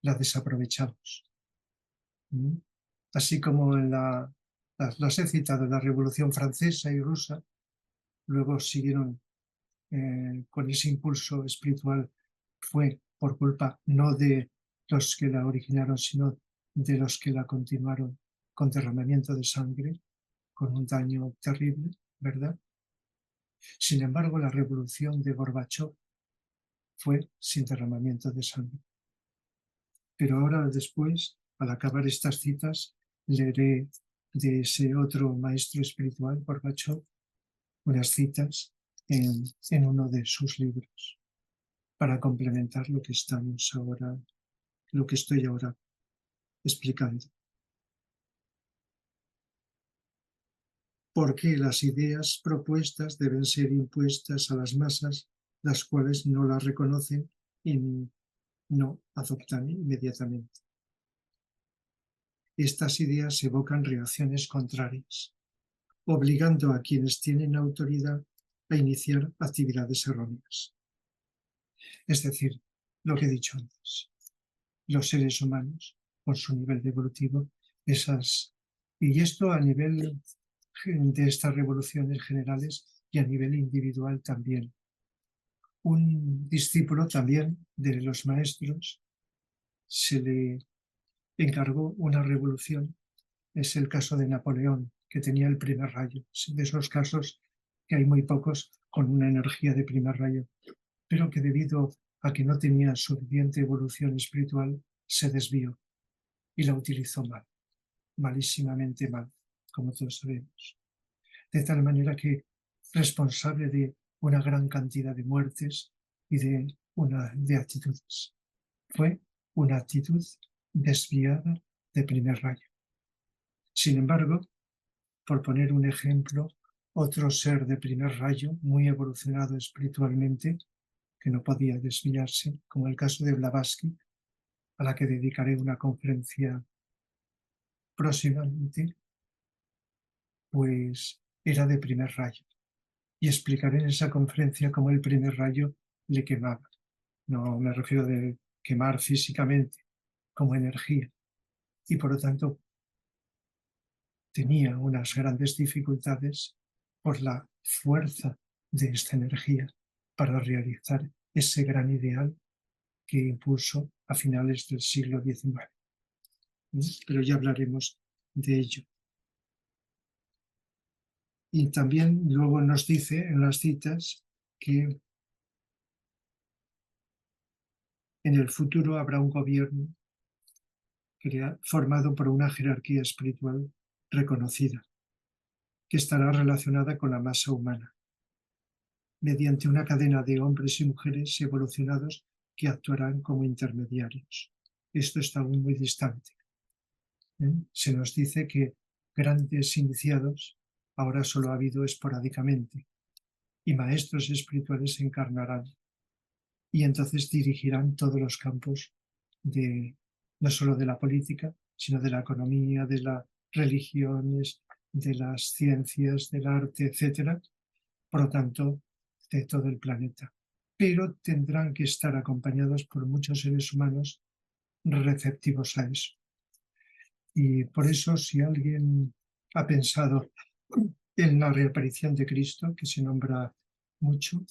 la desaprovechamos. Así como en las he citado, la Revolución Francesa y Rusa, luego siguieron con ese impulso espiritual, fue por culpa no de los que la originaron, sino de los que la continuaron con derramamiento de sangre, con un daño terrible, ¿verdad? Sin embargo, la revolución de Gorbachov fue sin derramamiento de sangre. Pero ahora después, al acabar estas citas, leeré de ese otro maestro espiritual, Gorbachov, unas citas en uno de sus libros, para complementar lo que estamos ahora, lo que estoy ahora explicando. ¿Por qué las ideas propuestas deben ser impuestas a las masas, las cuales no las reconocen y no adoptan inmediatamente? Estas ideas evocan reacciones contrarias, obligando a quienes tienen autoridad a iniciar actividades erróneas. Es decir, lo que he dicho antes, los seres humanos, por su nivel evolutivo, y esto a nivel de estas revoluciones generales y a nivel individual también. Un discípulo también de los maestros se le encargó una revolución. Es el caso de Napoleón, que tenía el primer rayo. De esos casos que hay muy pocos con una energía de primer rayo, pero que debido a que no tenía suficiente evolución espiritual, se desvió y la utilizó mal, malísimamente mal, como todos sabemos. De tal manera que responsable de una gran cantidad de muertes y de actitudes. Fue una actitud desviada de primer rayo. Sin embargo, por poner un ejemplo, otro ser de primer rayo, muy evolucionado espiritualmente, que no podía desviarse, como el caso de Blavatsky, a la que dedicaré una conferencia próximamente, pues era de primer rayo. Y explicaré en esa conferencia cómo el primer rayo le quemaba. No me refiero de quemar físicamente, como energía. Y por lo tanto tenía unas grandes dificultades por la fuerza de esta energía para realizar ese gran ideal que impuso a finales del siglo XIX. Pero ya hablaremos de ello. Y también luego nos dice en las citas que en el futuro habrá un gobierno formado por una jerarquía espiritual reconocida, que estará relacionada con la masa humana, mediante una cadena de hombres y mujeres evolucionados que actuarán como intermediarios. Esto está aún muy distante. Se nos dice que grandes iniciados ahora solo ha habido esporádicamente, y maestros espirituales se encarnarán y entonces dirigirán todos los campos no solo de la política, sino de la economía, de las religiones, de las ciencias, del arte, etcétera, por lo tanto, de todo el planeta. Pero tendrán que estar acompañados por muchos seres humanos receptivos a eso. Y por eso, si alguien ha pensado en la reaparición de Cristo, que se nombra mucho,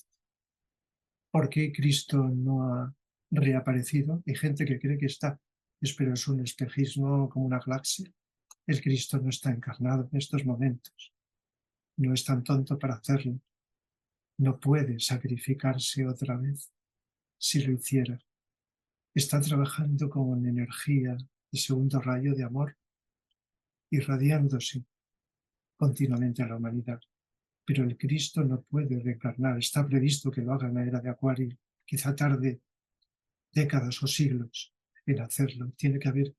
¿por qué Cristo no ha reaparecido? Hay gente que cree que está, pero es un espejismo como una galaxia. El Cristo no está encarnado en estos momentos. No es tan tonto para hacerlo. No puede sacrificarse otra vez. Si lo hiciera, está trabajando con energía de segundo rayo de amor, irradiándose continuamente a la humanidad. Pero el Cristo no puede reencarnar. Está previsto que lo haga en la era de Acuario. Quizá tarde décadas o siglos en hacerlo. Tiene que haber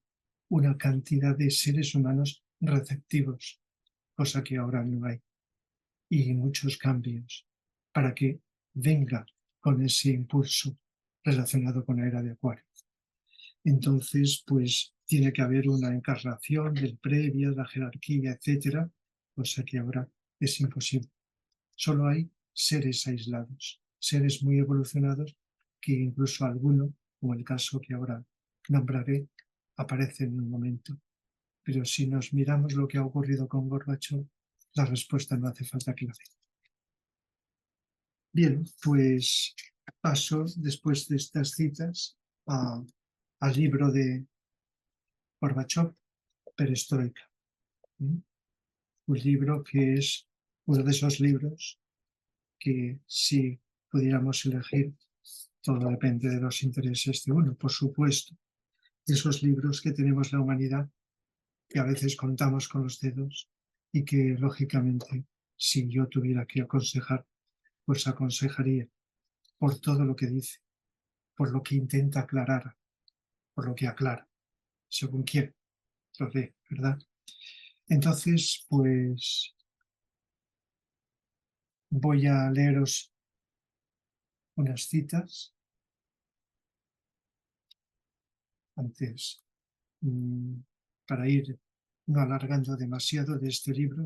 una cantidad de seres humanos receptivos, cosa que ahora no hay. Y muchos cambios. para que venga con ese impulso relacionado con la era de Acuario. Entonces, pues tiene que haber una encarnación del previa, la jerarquía, etcétera, cosa que ahora es imposible. Solo hay seres aislados, seres muy evolucionados, que incluso alguno, como el caso que ahora nombraré, aparece en un momento. Pero si nos miramos lo que ha ocurrido con Gorbachov, la respuesta no hace falta que la dé. Bien, pues paso después de estas citas al libro de Gorbachov, Perestroika. Un libro que es uno de esos libros que, si pudiéramos elegir, todo depende de los intereses de uno, por supuesto. Esos libros que tenemos la humanidad, que a veces contamos con los dedos y que, lógicamente, si yo tuviera que aconsejar, pues aconsejaría por todo lo que dice, por lo que intenta aclarar, por lo que aclara, según quién lo lee, ¿verdad? Entonces, pues voy a leeros unas citas antes, para ir no alargando demasiado de este libro,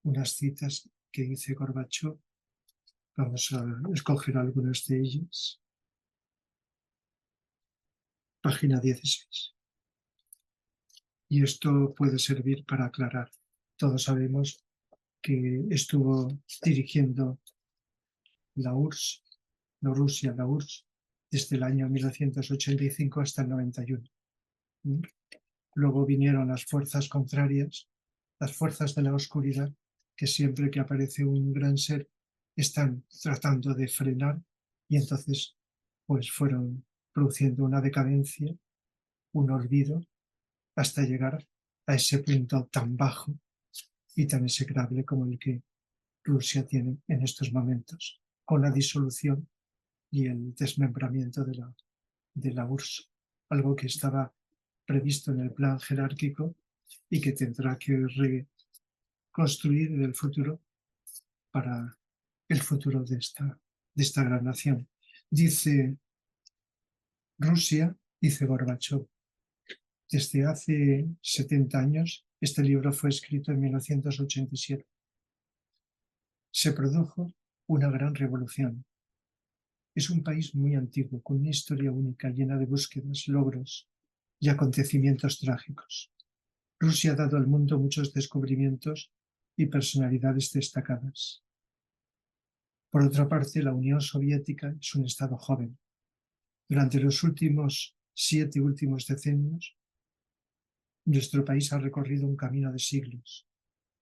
unas citas que dice Gorbachov. Vamos a escoger algunas de ellas. Página 16. Y esto puede servir para aclarar. Todos sabemos que estuvo dirigiendo la URSS, no Rusia, la URSS, desde el año 1985 hasta el 91. Luego vinieron las fuerzas contrarias, las fuerzas de la oscuridad, que siempre que aparece un gran ser están tratando de frenar, y entonces pues fueron produciendo una decadencia, un olvido, hasta llegar a ese punto tan bajo y tan execrable como el que Rusia tiene en estos momentos, con la disolución y el desmembramiento de la URSS, algo que estaba previsto en el plan jerárquico y que tendrá que reconstruir en el futuro para el futuro de esta gran nación. Dice Rusia, dice Gorbachov, desde hace 70 años, este libro fue escrito en 1987. Se produjo una gran revolución. Es un país muy antiguo, con una historia única, llena de búsquedas, logros y acontecimientos trágicos. Rusia ha dado al mundo muchos descubrimientos y personalidades destacadas. Por otra parte, la Unión Soviética es un estado joven. Durante los siete últimos decenios, nuestro país ha recorrido un camino de siglos.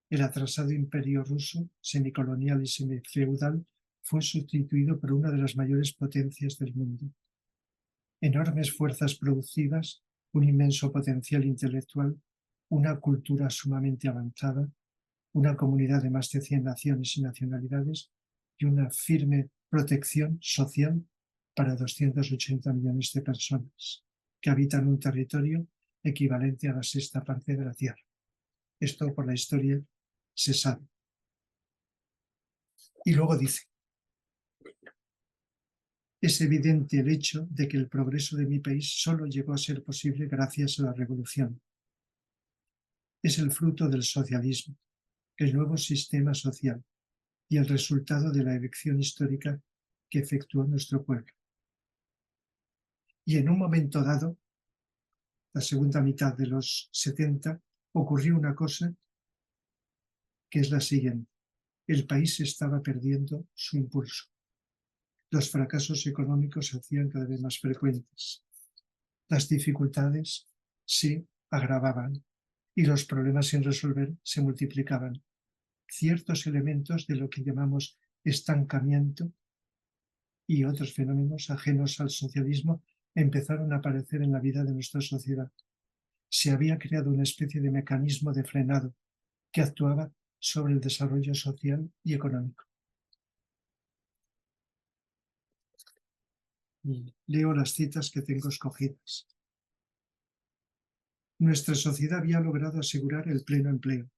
El atrasado imperio ruso, semicolonial y semifeudal, fue sustituido por una de las mayores potencias del mundo. Enormes fuerzas productivas, un inmenso potencial intelectual, una cultura sumamente avanzada, una comunidad de más de 100 naciones y nacionalidades y una firme protección social para 280 millones de personas que habitan un territorio equivalente a la sexta parte de la Tierra. Esto por la historia se sabe. Y luego dice: es evidente el hecho de que el progreso de mi país solo llegó a ser posible gracias a la revolución. Es el fruto del socialismo, el nuevo sistema social y el resultado de la elección histórica que efectuó nuestro pueblo. Y en un momento dado, la segunda mitad de los 70, ocurrió una cosa que es la siguiente: el país estaba perdiendo su impulso. Los fracasos económicos se hacían cada vez más frecuentes. Las dificultades se agravaban y los problemas sin resolver se multiplicaban. Ciertos elementos de lo que llamamos estancamiento y otros fenómenos ajenos al socialismo empezaron a aparecer en la vida de nuestra sociedad. Se había creado una especie de mecanismo de frenado que actuaba sobre el desarrollo social y económico. Y leo las citas que tengo escogidas. Nuestra sociedad había logrado asegurar el pleno empleo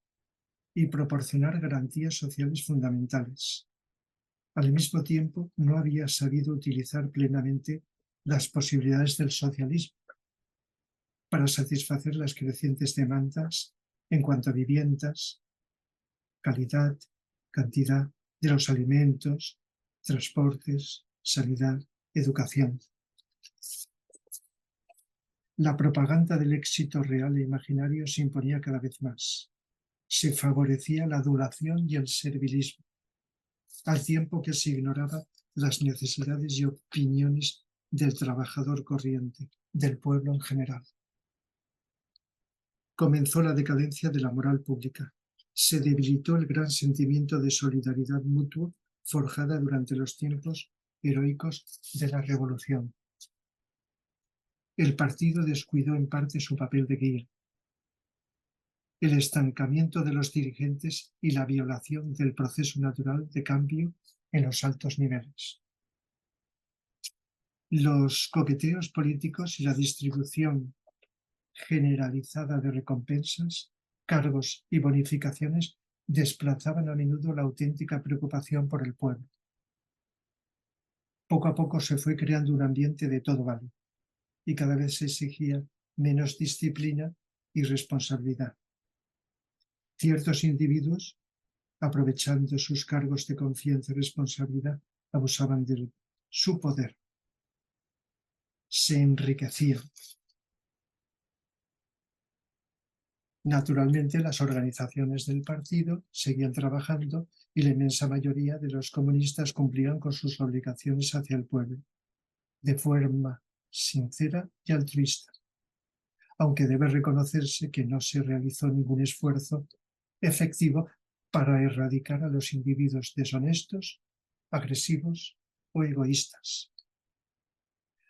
y proporcionar garantías sociales fundamentales. Al mismo tiempo, no había sabido utilizar plenamente las posibilidades del socialismo para satisfacer las crecientes demandas en cuanto a viviendas, calidad, cantidad de los alimentos, transportes, sanidad, educación. La propaganda del éxito real e imaginario se imponía cada vez más. Se favorecía la adulación y el servilismo, al tiempo que se ignoraba las necesidades y opiniones del trabajador corriente, del pueblo en general. Comenzó la decadencia de la moral pública. Se debilitó el gran sentimiento de solidaridad mutua forjada durante los tiempos heroicos de la Revolución. El partido descuidó en parte su papel de guía. El estancamiento de los dirigentes y la violación del proceso natural de cambio en los altos niveles. Los coqueteos políticos y la distribución generalizada de recompensas, cargos y bonificaciones desplazaban a menudo la auténtica preocupación por el pueblo. Poco a poco se fue creando un ambiente de todo vale, y cada vez se exigía menos disciplina y responsabilidad. Ciertos individuos, aprovechando sus cargos de confianza y responsabilidad, abusaban de su poder. Se enriquecían. Naturalmente, las organizaciones del partido seguían trabajando y la inmensa mayoría de los comunistas cumplían con sus obligaciones hacia el pueblo, de forma sincera y altruista, aunque debe reconocerse que no se realizó ningún esfuerzo efectivo para erradicar a los individuos deshonestos, agresivos o egoístas.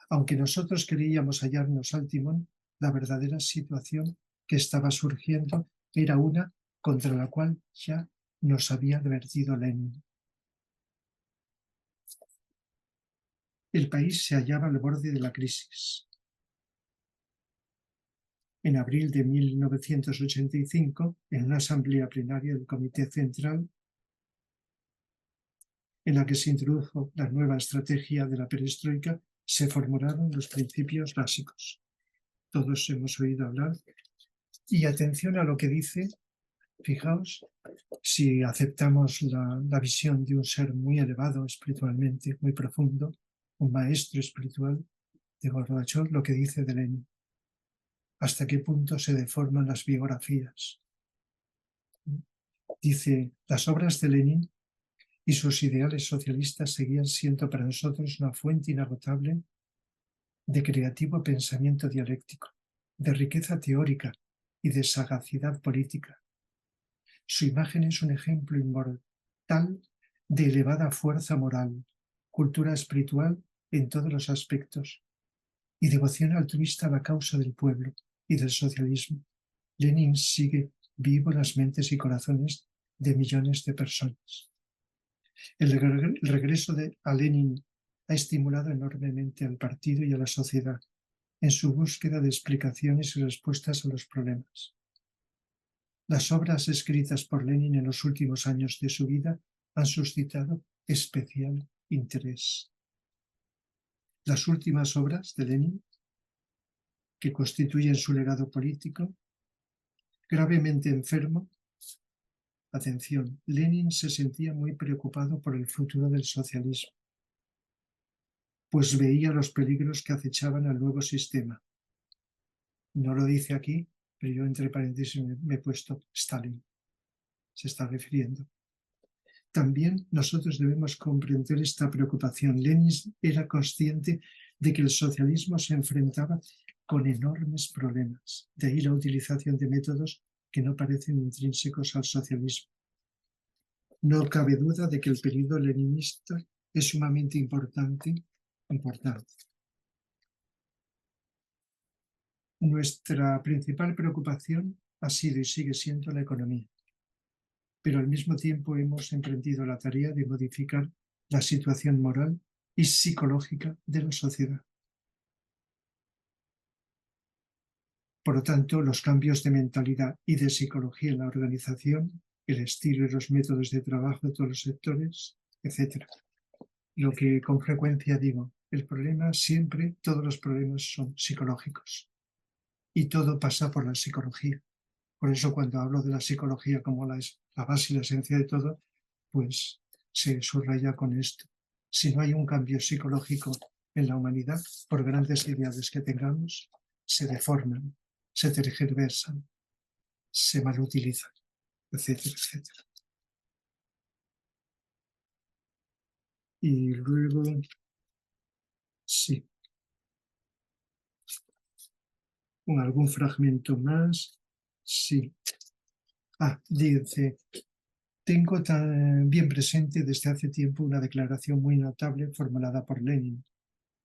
Aunque nosotros creíamos hallarnos al timón, la verdadera situación que estaba surgiendo era una contra la cual ya nos había advertido Lenin. El país se hallaba al borde de la crisis. En abril de 1985, en una asamblea plenaria del Comité Central, en la que se introdujo la nueva estrategia de la perestroika, se formularon los principios básicos. Todos hemos oído hablar. Y atención a lo que dice, fijaos, si aceptamos la visión de un ser muy elevado espiritualmente, muy profundo, un maestro espiritual de Gorbachev, lo que dice de Lenin. ¿Hasta qué punto se deforman las biografías? Dice, las obras de Lenin y sus ideales socialistas seguían siendo para nosotros una fuente inagotable de creativo pensamiento dialéctico, de riqueza teórica y de sagacidad política. Su imagen es un ejemplo inmortal de elevada fuerza moral, cultura espiritual en todos los aspectos y devoción altruista a la causa del pueblo y del socialismo. Lenin sigue vivo en las mentes y corazones de millones de personas. El regreso a Lenin ha estimulado enormemente al partido y a la sociedad en su búsqueda de explicaciones y respuestas a los problemas. Las obras escritas por Lenin en los últimos años de su vida han suscitado especial interés. Las últimas obras de Lenin, que constituyen su legado político, gravemente enfermo. Atención, Lenin se sentía muy preocupado por el futuro del socialismo, pues veía los peligros que acechaban al nuevo sistema. No lo dice aquí, pero yo entre paréntesis me he puesto Stalin. Se está refiriendo. También nosotros debemos comprender esta preocupación. Lenin era consciente de que el socialismo se enfrentaba con enormes problemas. De ahí la utilización de métodos que no parecen intrínsecos al socialismo. No cabe duda de que el periodo leninista es sumamente importante. Nuestra principal preocupación ha sido y sigue siendo la economía, pero al mismo tiempo hemos emprendido la tarea de modificar la situación moral y psicológica de la sociedad. Por lo tanto, los cambios de mentalidad y de psicología en la organización, el estilo y los métodos de trabajo de todos los sectores, etc., lo que con frecuencia digo, el problema siempre, todos los problemas son psicológicos y todo pasa por la psicología. Por eso cuando hablo de la psicología como la base y la esencia de todo, pues se subraya con esto. Si no hay un cambio psicológico en la humanidad, por grandes ideales que tengamos, se deforman, se tergiversan, se malutilizan, etcétera, etcétera. Y luego, sí, algún fragmento más, sí. Dice, tengo tan bien presente desde hace tiempo una declaración muy notable formulada por Lenin.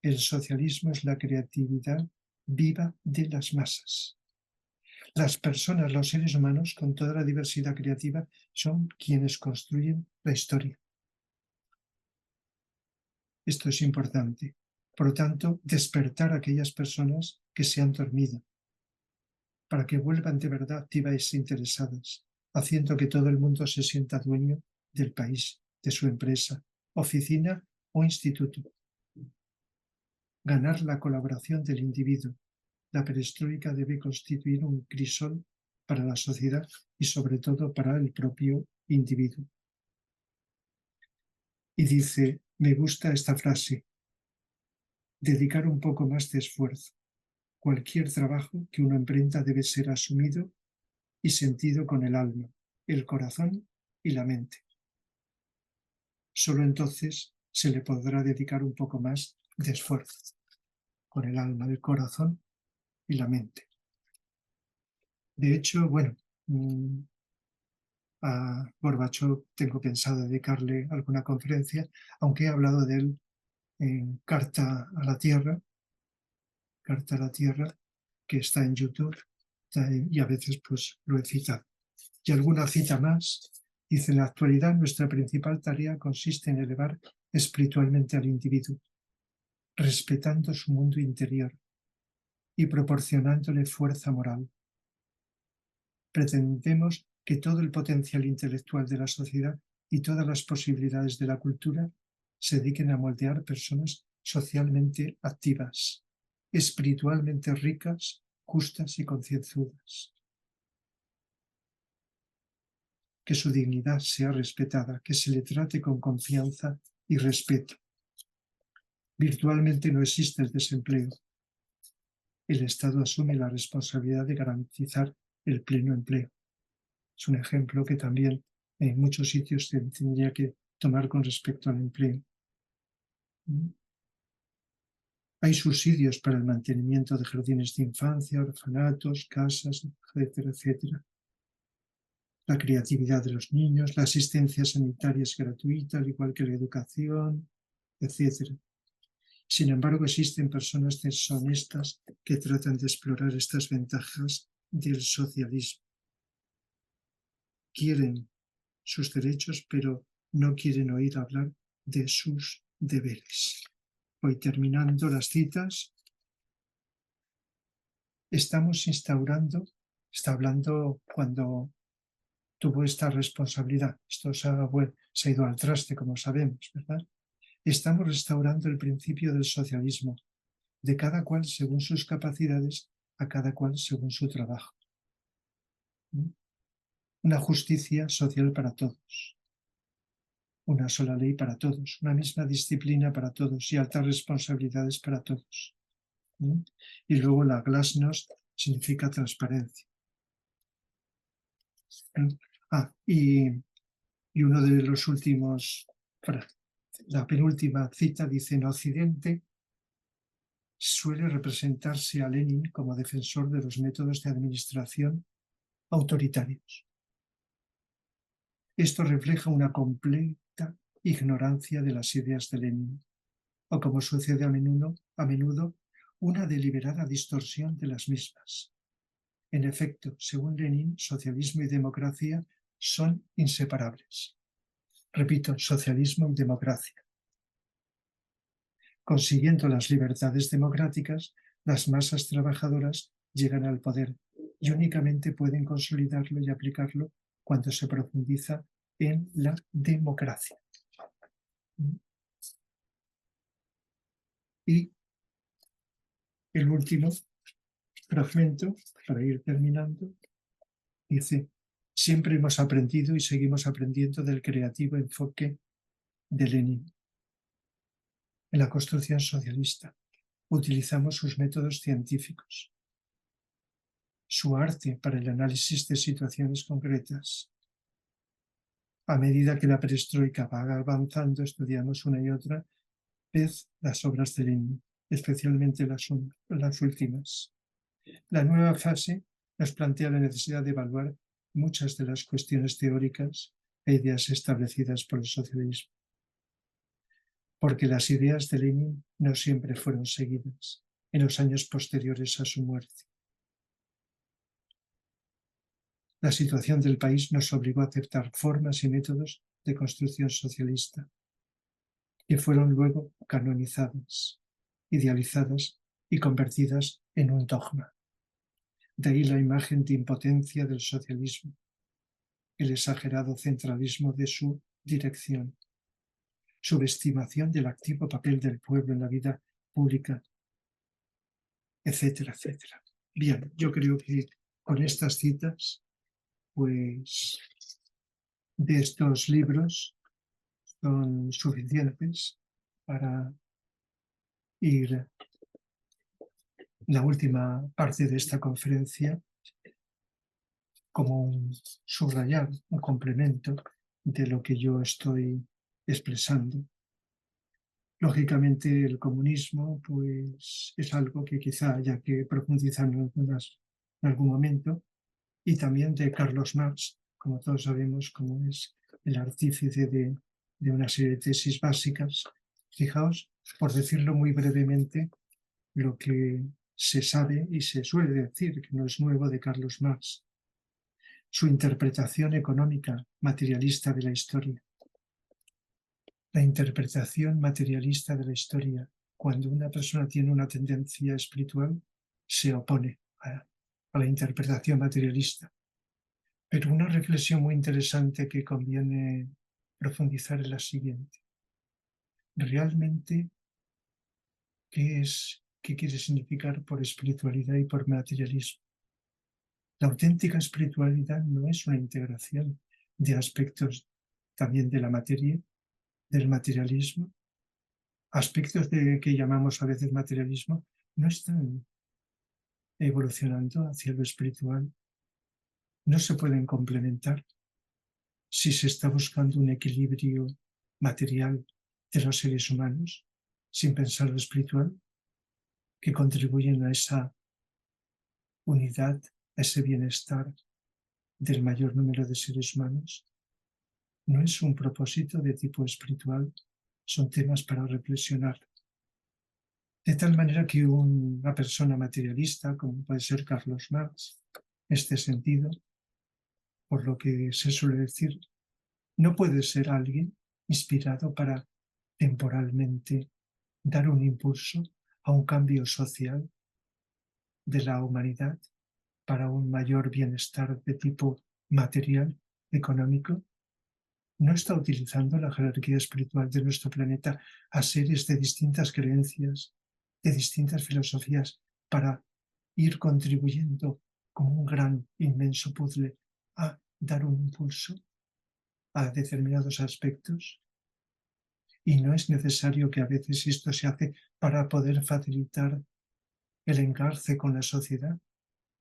El socialismo es la creatividad viva de las masas. Las personas, los seres humanos, con toda la diversidad creativa, son quienes construyen la historia. Esto es importante. Por lo tanto, despertar a aquellas personas que se han dormido, para que vuelvan de verdad activas e interesadas, haciendo que todo el mundo se sienta dueño del país, de su empresa, oficina o instituto. Ganar la colaboración del individuo. La perestroika debe constituir un crisol para la sociedad y sobre todo para el propio individuo. Y dice, me gusta esta frase, dedicar un poco más de esfuerzo. Cualquier trabajo que uno emprenda debe ser asumido y sentido con el alma, el corazón y la mente. Solo entonces se le podrá dedicar un poco más de esfuerzo, con el alma, el corazón y la mente. De hecho, bueno, a Gorbachov tengo pensado dedicarle alguna conferencia, aunque he hablado de él en Carta a la Tierra, que está en YouTube, y a veces pues lo he citado. Y alguna cita más, dice, en la actualidad nuestra principal tarea consiste en elevar espiritualmente al individuo, respetando su mundo interior y proporcionándole fuerza moral. Pretendemos que todo el potencial intelectual de la sociedad y todas las posibilidades de la cultura se dediquen a moldear personas socialmente activas, espiritualmente ricas, justas y concienzudas. Que su dignidad sea respetada, que se le trate con confianza y respeto. Virtualmente no existe el desempleo. El Estado asume la responsabilidad de garantizar el pleno empleo. Es un ejemplo que también en muchos sitios se tendría que tomar con respecto al empleo. Hay subsidios para el mantenimiento de jardines de infancia, orfanatos, casas, etcétera, etcétera. La creatividad de los niños, la asistencia sanitaria es gratuita, al igual que la educación, etcétera. Sin embargo, existen personas deshonestas que tratan de explorar estas ventajas del socialismo. Quieren sus derechos, pero no quieren oír hablar de sus deberes. Voy terminando las citas. Estamos instaurando, está hablando cuando tuvo esta responsabilidad. Esto se ha ido al traste, como sabemos, ¿verdad? Estamos restaurando el principio del socialismo, de cada cual según sus capacidades, a cada cual según su trabajo. Una justicia social para todos. Una sola ley para todos, una misma disciplina para todos y altas responsabilidades para todos. Y luego la glasnost significa transparencia. Y uno de los últimos, la penúltima cita dice, en Occidente suele representarse a Lenin como defensor de los métodos de administración autoritarios. Esto refleja una completa ignorancia de las ideas de Lenin, o como sucede a menudo, una deliberada distorsión de las mismas. En efecto, según Lenin, socialismo y democracia son inseparables. Repito, socialismo y democracia. Consiguiendo las libertades democráticas, las masas trabajadoras llegan al poder y únicamente pueden consolidarlo y aplicarlo cuando se profundiza en la democracia. Y el último fragmento, para ir terminando, dice: siempre hemos aprendido y seguimos aprendiendo del creativo enfoque de Lenin. En la construcción socialista utilizamos sus métodos científicos, su arte para el análisis de situaciones concretas. A medida que la perestroika va avanzando, estudiamos una y otra vez las obras de Lenin, especialmente las últimas. La nueva fase nos plantea la necesidad de evaluar muchas de las cuestiones teóricas e ideas establecidas por el socialismo, porque las ideas de Lenin no siempre fueron seguidas en los años posteriores a su muerte. La situación del país nos obligó a aceptar formas y métodos de construcción socialista, que fueron luego canonizadas, idealizadas y convertidas en un dogma. De ahí la imagen de impotencia del socialismo, el exagerado centralismo de su dirección, subestimación del activo papel del pueblo en la vida pública, etcétera, etcétera. Bien, yo creo que con estas citas, pues, de estos libros son suficientes para ir la última parte de esta conferencia como un subrayar, un complemento de lo que yo estoy expresando. Lógicamente el comunismo pues, es algo que quizá haya que profundizar en algún momento, y también de Carlos Marx, como todos sabemos, como es el artífice de una serie de tesis básicas. Fijaos, por decirlo muy brevemente, lo que se sabe y se suele decir, que no es nuevo, de Carlos Marx: su interpretación económica materialista de la historia. La interpretación materialista de la historia, cuando una persona tiene una tendencia espiritual, se opone a la interpretación materialista. Pero una reflexión muy interesante que conviene profundizar es la siguiente: realmente, ¿qué quiere significar por espiritualidad y por materialismo? La auténtica espiritualidad no es una integración de aspectos también de la materia, del materialismo. Aspectos que llamamos a veces materialismo no están evolucionando hacia lo espiritual, no se pueden complementar. Si se está buscando un equilibrio material de los seres humanos, sin pensar lo espiritual, que contribuyen a esa unidad, a ese bienestar del mayor número de seres humanos, no es un propósito de tipo espiritual, son temas para reflexionar. De tal manera que una persona materialista, como puede ser Carlos Marx, en este sentido, por lo que se suele decir, no puede ser alguien inspirado para temporalmente dar un impulso a un cambio social de la humanidad para un mayor bienestar de tipo material, económico. No está utilizando la jerarquía espiritual de nuestro planeta a seres de distintas creencias, de distintas filosofías, para ir contribuyendo como un gran, inmenso puzzle a dar un impulso a determinados aspectos. Y no es necesario que a veces esto se hace para poder facilitar el engarce con la sociedad,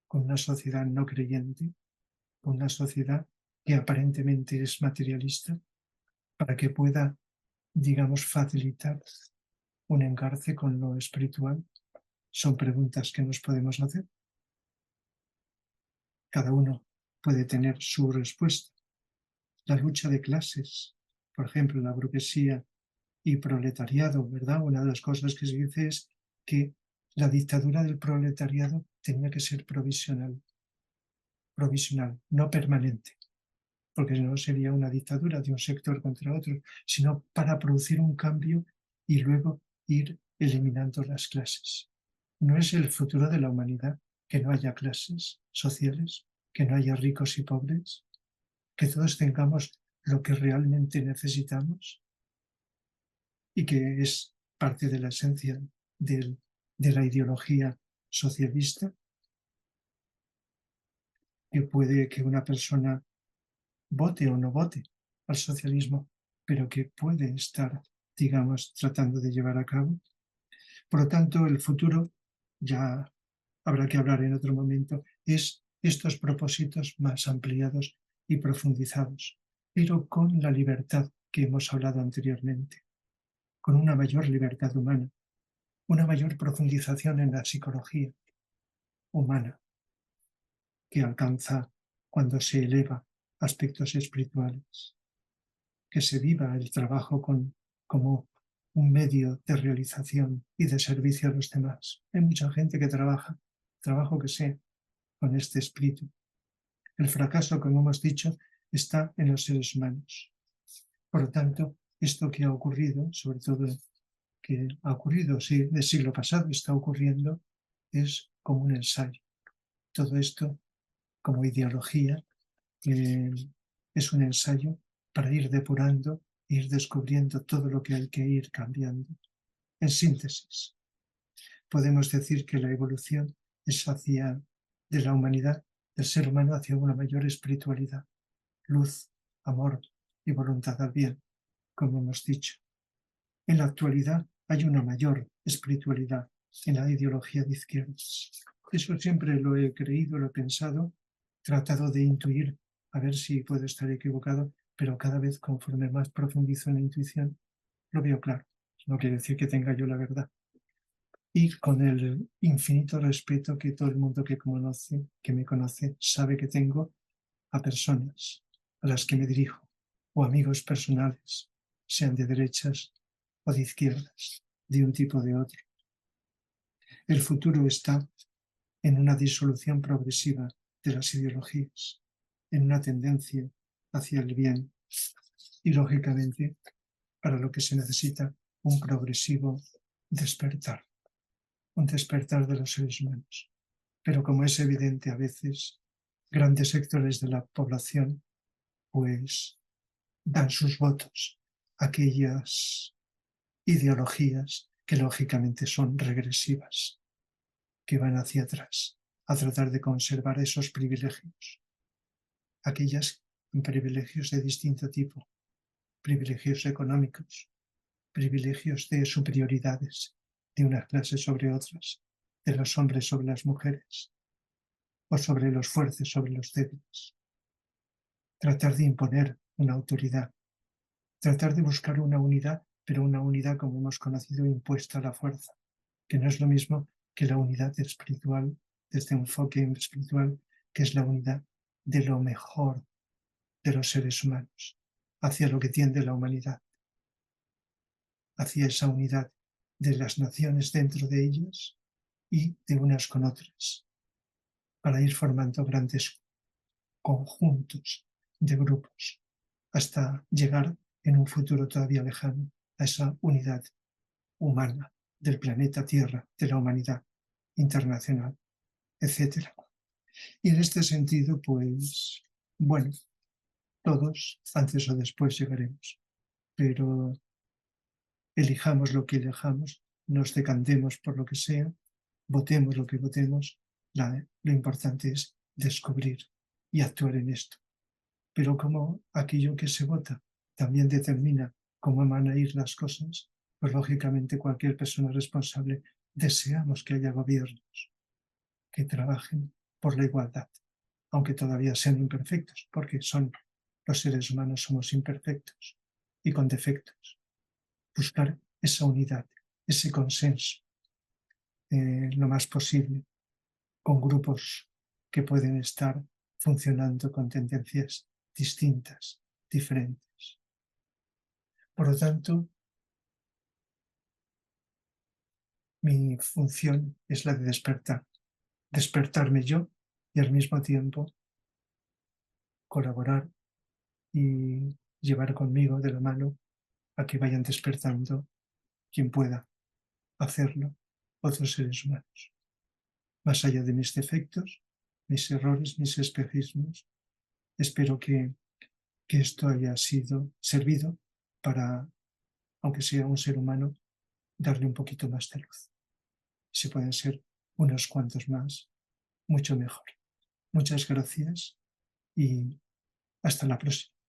con una sociedad no creyente, con una sociedad que aparentemente es materialista, para que pueda, digamos, facilitar un engarce con lo espiritual. Son preguntas que nos podemos hacer. Cada uno puede tener su respuesta. La lucha de clases, por ejemplo, la burguesía y proletariado, ¿verdad? Una de las cosas que se dice es que la dictadura del proletariado tenía que ser provisional, no permanente, porque no sería una dictadura de un sector contra otro, sino para producir un cambio y luego ir eliminando las clases. No es el futuro de la humanidad que no haya clases sociales, que no haya ricos y pobres, que todos tengamos lo que realmente necesitamos y que es parte de la esencia de la ideología socialista, que puede que una persona vote o no vote al socialismo, pero que puede estar, digamos, tratando de llevar a cabo. Por lo tanto, el futuro, ya habrá que hablar en otro momento, es estos propósitos más ampliados y profundizados, pero con la libertad que hemos hablado anteriormente, con una mayor libertad humana, una mayor profundización en la psicología humana que alcanza cuando se eleva aspectos espirituales, que se viva el trabajo como un medio de realización y de servicio a los demás. Hay mucha gente que trabajo que sea, con este espíritu. El fracaso, como hemos dicho, está en los seres humanos. Por lo tanto, esto que ha ocurrido, sobre todo que ha ocurrido sí, del siglo pasado, está ocurriendo, es como un ensayo. Todo esto, como ideología, es un ensayo para ir depurando, ir descubriendo todo lo que hay que ir cambiando. En síntesis, podemos decir que la evolución es de la humanidad, del ser humano, hacia una mayor espiritualidad, luz, amor y voluntad al bien, como hemos dicho. En la actualidad hay una mayor espiritualidad en la ideología de izquierdas. Eso siempre lo he creído, lo he pensado, tratado de intuir, a ver si puedo estar equivocado, pero cada vez conforme más profundizo en la intuición, lo veo claro. No quiere decir que tenga yo la verdad. Y con el infinito respeto que todo el mundo que me conoce, sabe que tengo a personas a las que me dirijo, o amigos personales, sean de derechas o de izquierdas, de un tipo o de otro. El futuro está en una disolución progresiva de las ideologías, en una tendencia hacia el bien y, lógicamente, para lo que se necesita un progresivo despertar, un despertar de los seres humanos. Pero como es evidente a veces, grandes sectores de la población pues dan sus votos a aquellas ideologías que lógicamente son regresivas, que van hacia atrás, a tratar de conservar esos privilegios, aquellas privilegios de distinto tipo, privilegios económicos, privilegios de superioridades de unas clases sobre otras, de los hombres sobre las mujeres, o sobre los fuertes sobre los débiles. Tratar de imponer una autoridad, tratar de buscar una unidad, pero una unidad, como hemos conocido, impuesta a la fuerza, que no es lo mismo que la unidad espiritual, desde un enfoque espiritual, que es la unidad de lo mejor de los seres humanos, hacia lo que tiende la humanidad, hacia esa unidad de las naciones dentro de ellas y de unas con otras, para ir formando grandes conjuntos de grupos, hasta llegar en un futuro todavía lejano a esa unidad humana del planeta Tierra, de la humanidad internacional, etcétera. Y en este sentido, pues, bueno, todos, antes o después llegaremos, pero elijamos lo que elijamos, nos decantemos por lo que sea, votemos lo que votemos, lo importante es descubrir y actuar en esto. Pero como aquello que se vota también determina cómo van a ir las cosas, pues lógicamente cualquier persona responsable deseamos que haya gobiernos que trabajen por la igualdad, aunque todavía sean imperfectos, porque los seres humanos somos imperfectos y con defectos. Buscar esa unidad, ese consenso, lo más posible, con grupos que pueden estar funcionando con tendencias distintas, diferentes. Por lo tanto, mi función es la de despertarme yo y al mismo tiempo colaborar y llevar conmigo de la mano a que vayan despertando quien pueda hacerlo, otros seres humanos. Más allá de mis defectos, mis errores, mis espejismos, espero que esto haya servido para, aunque sea un ser humano, darle un poquito más de luz. Si pueden ser unos cuantos más, mucho mejor. Muchas gracias y hasta la próxima.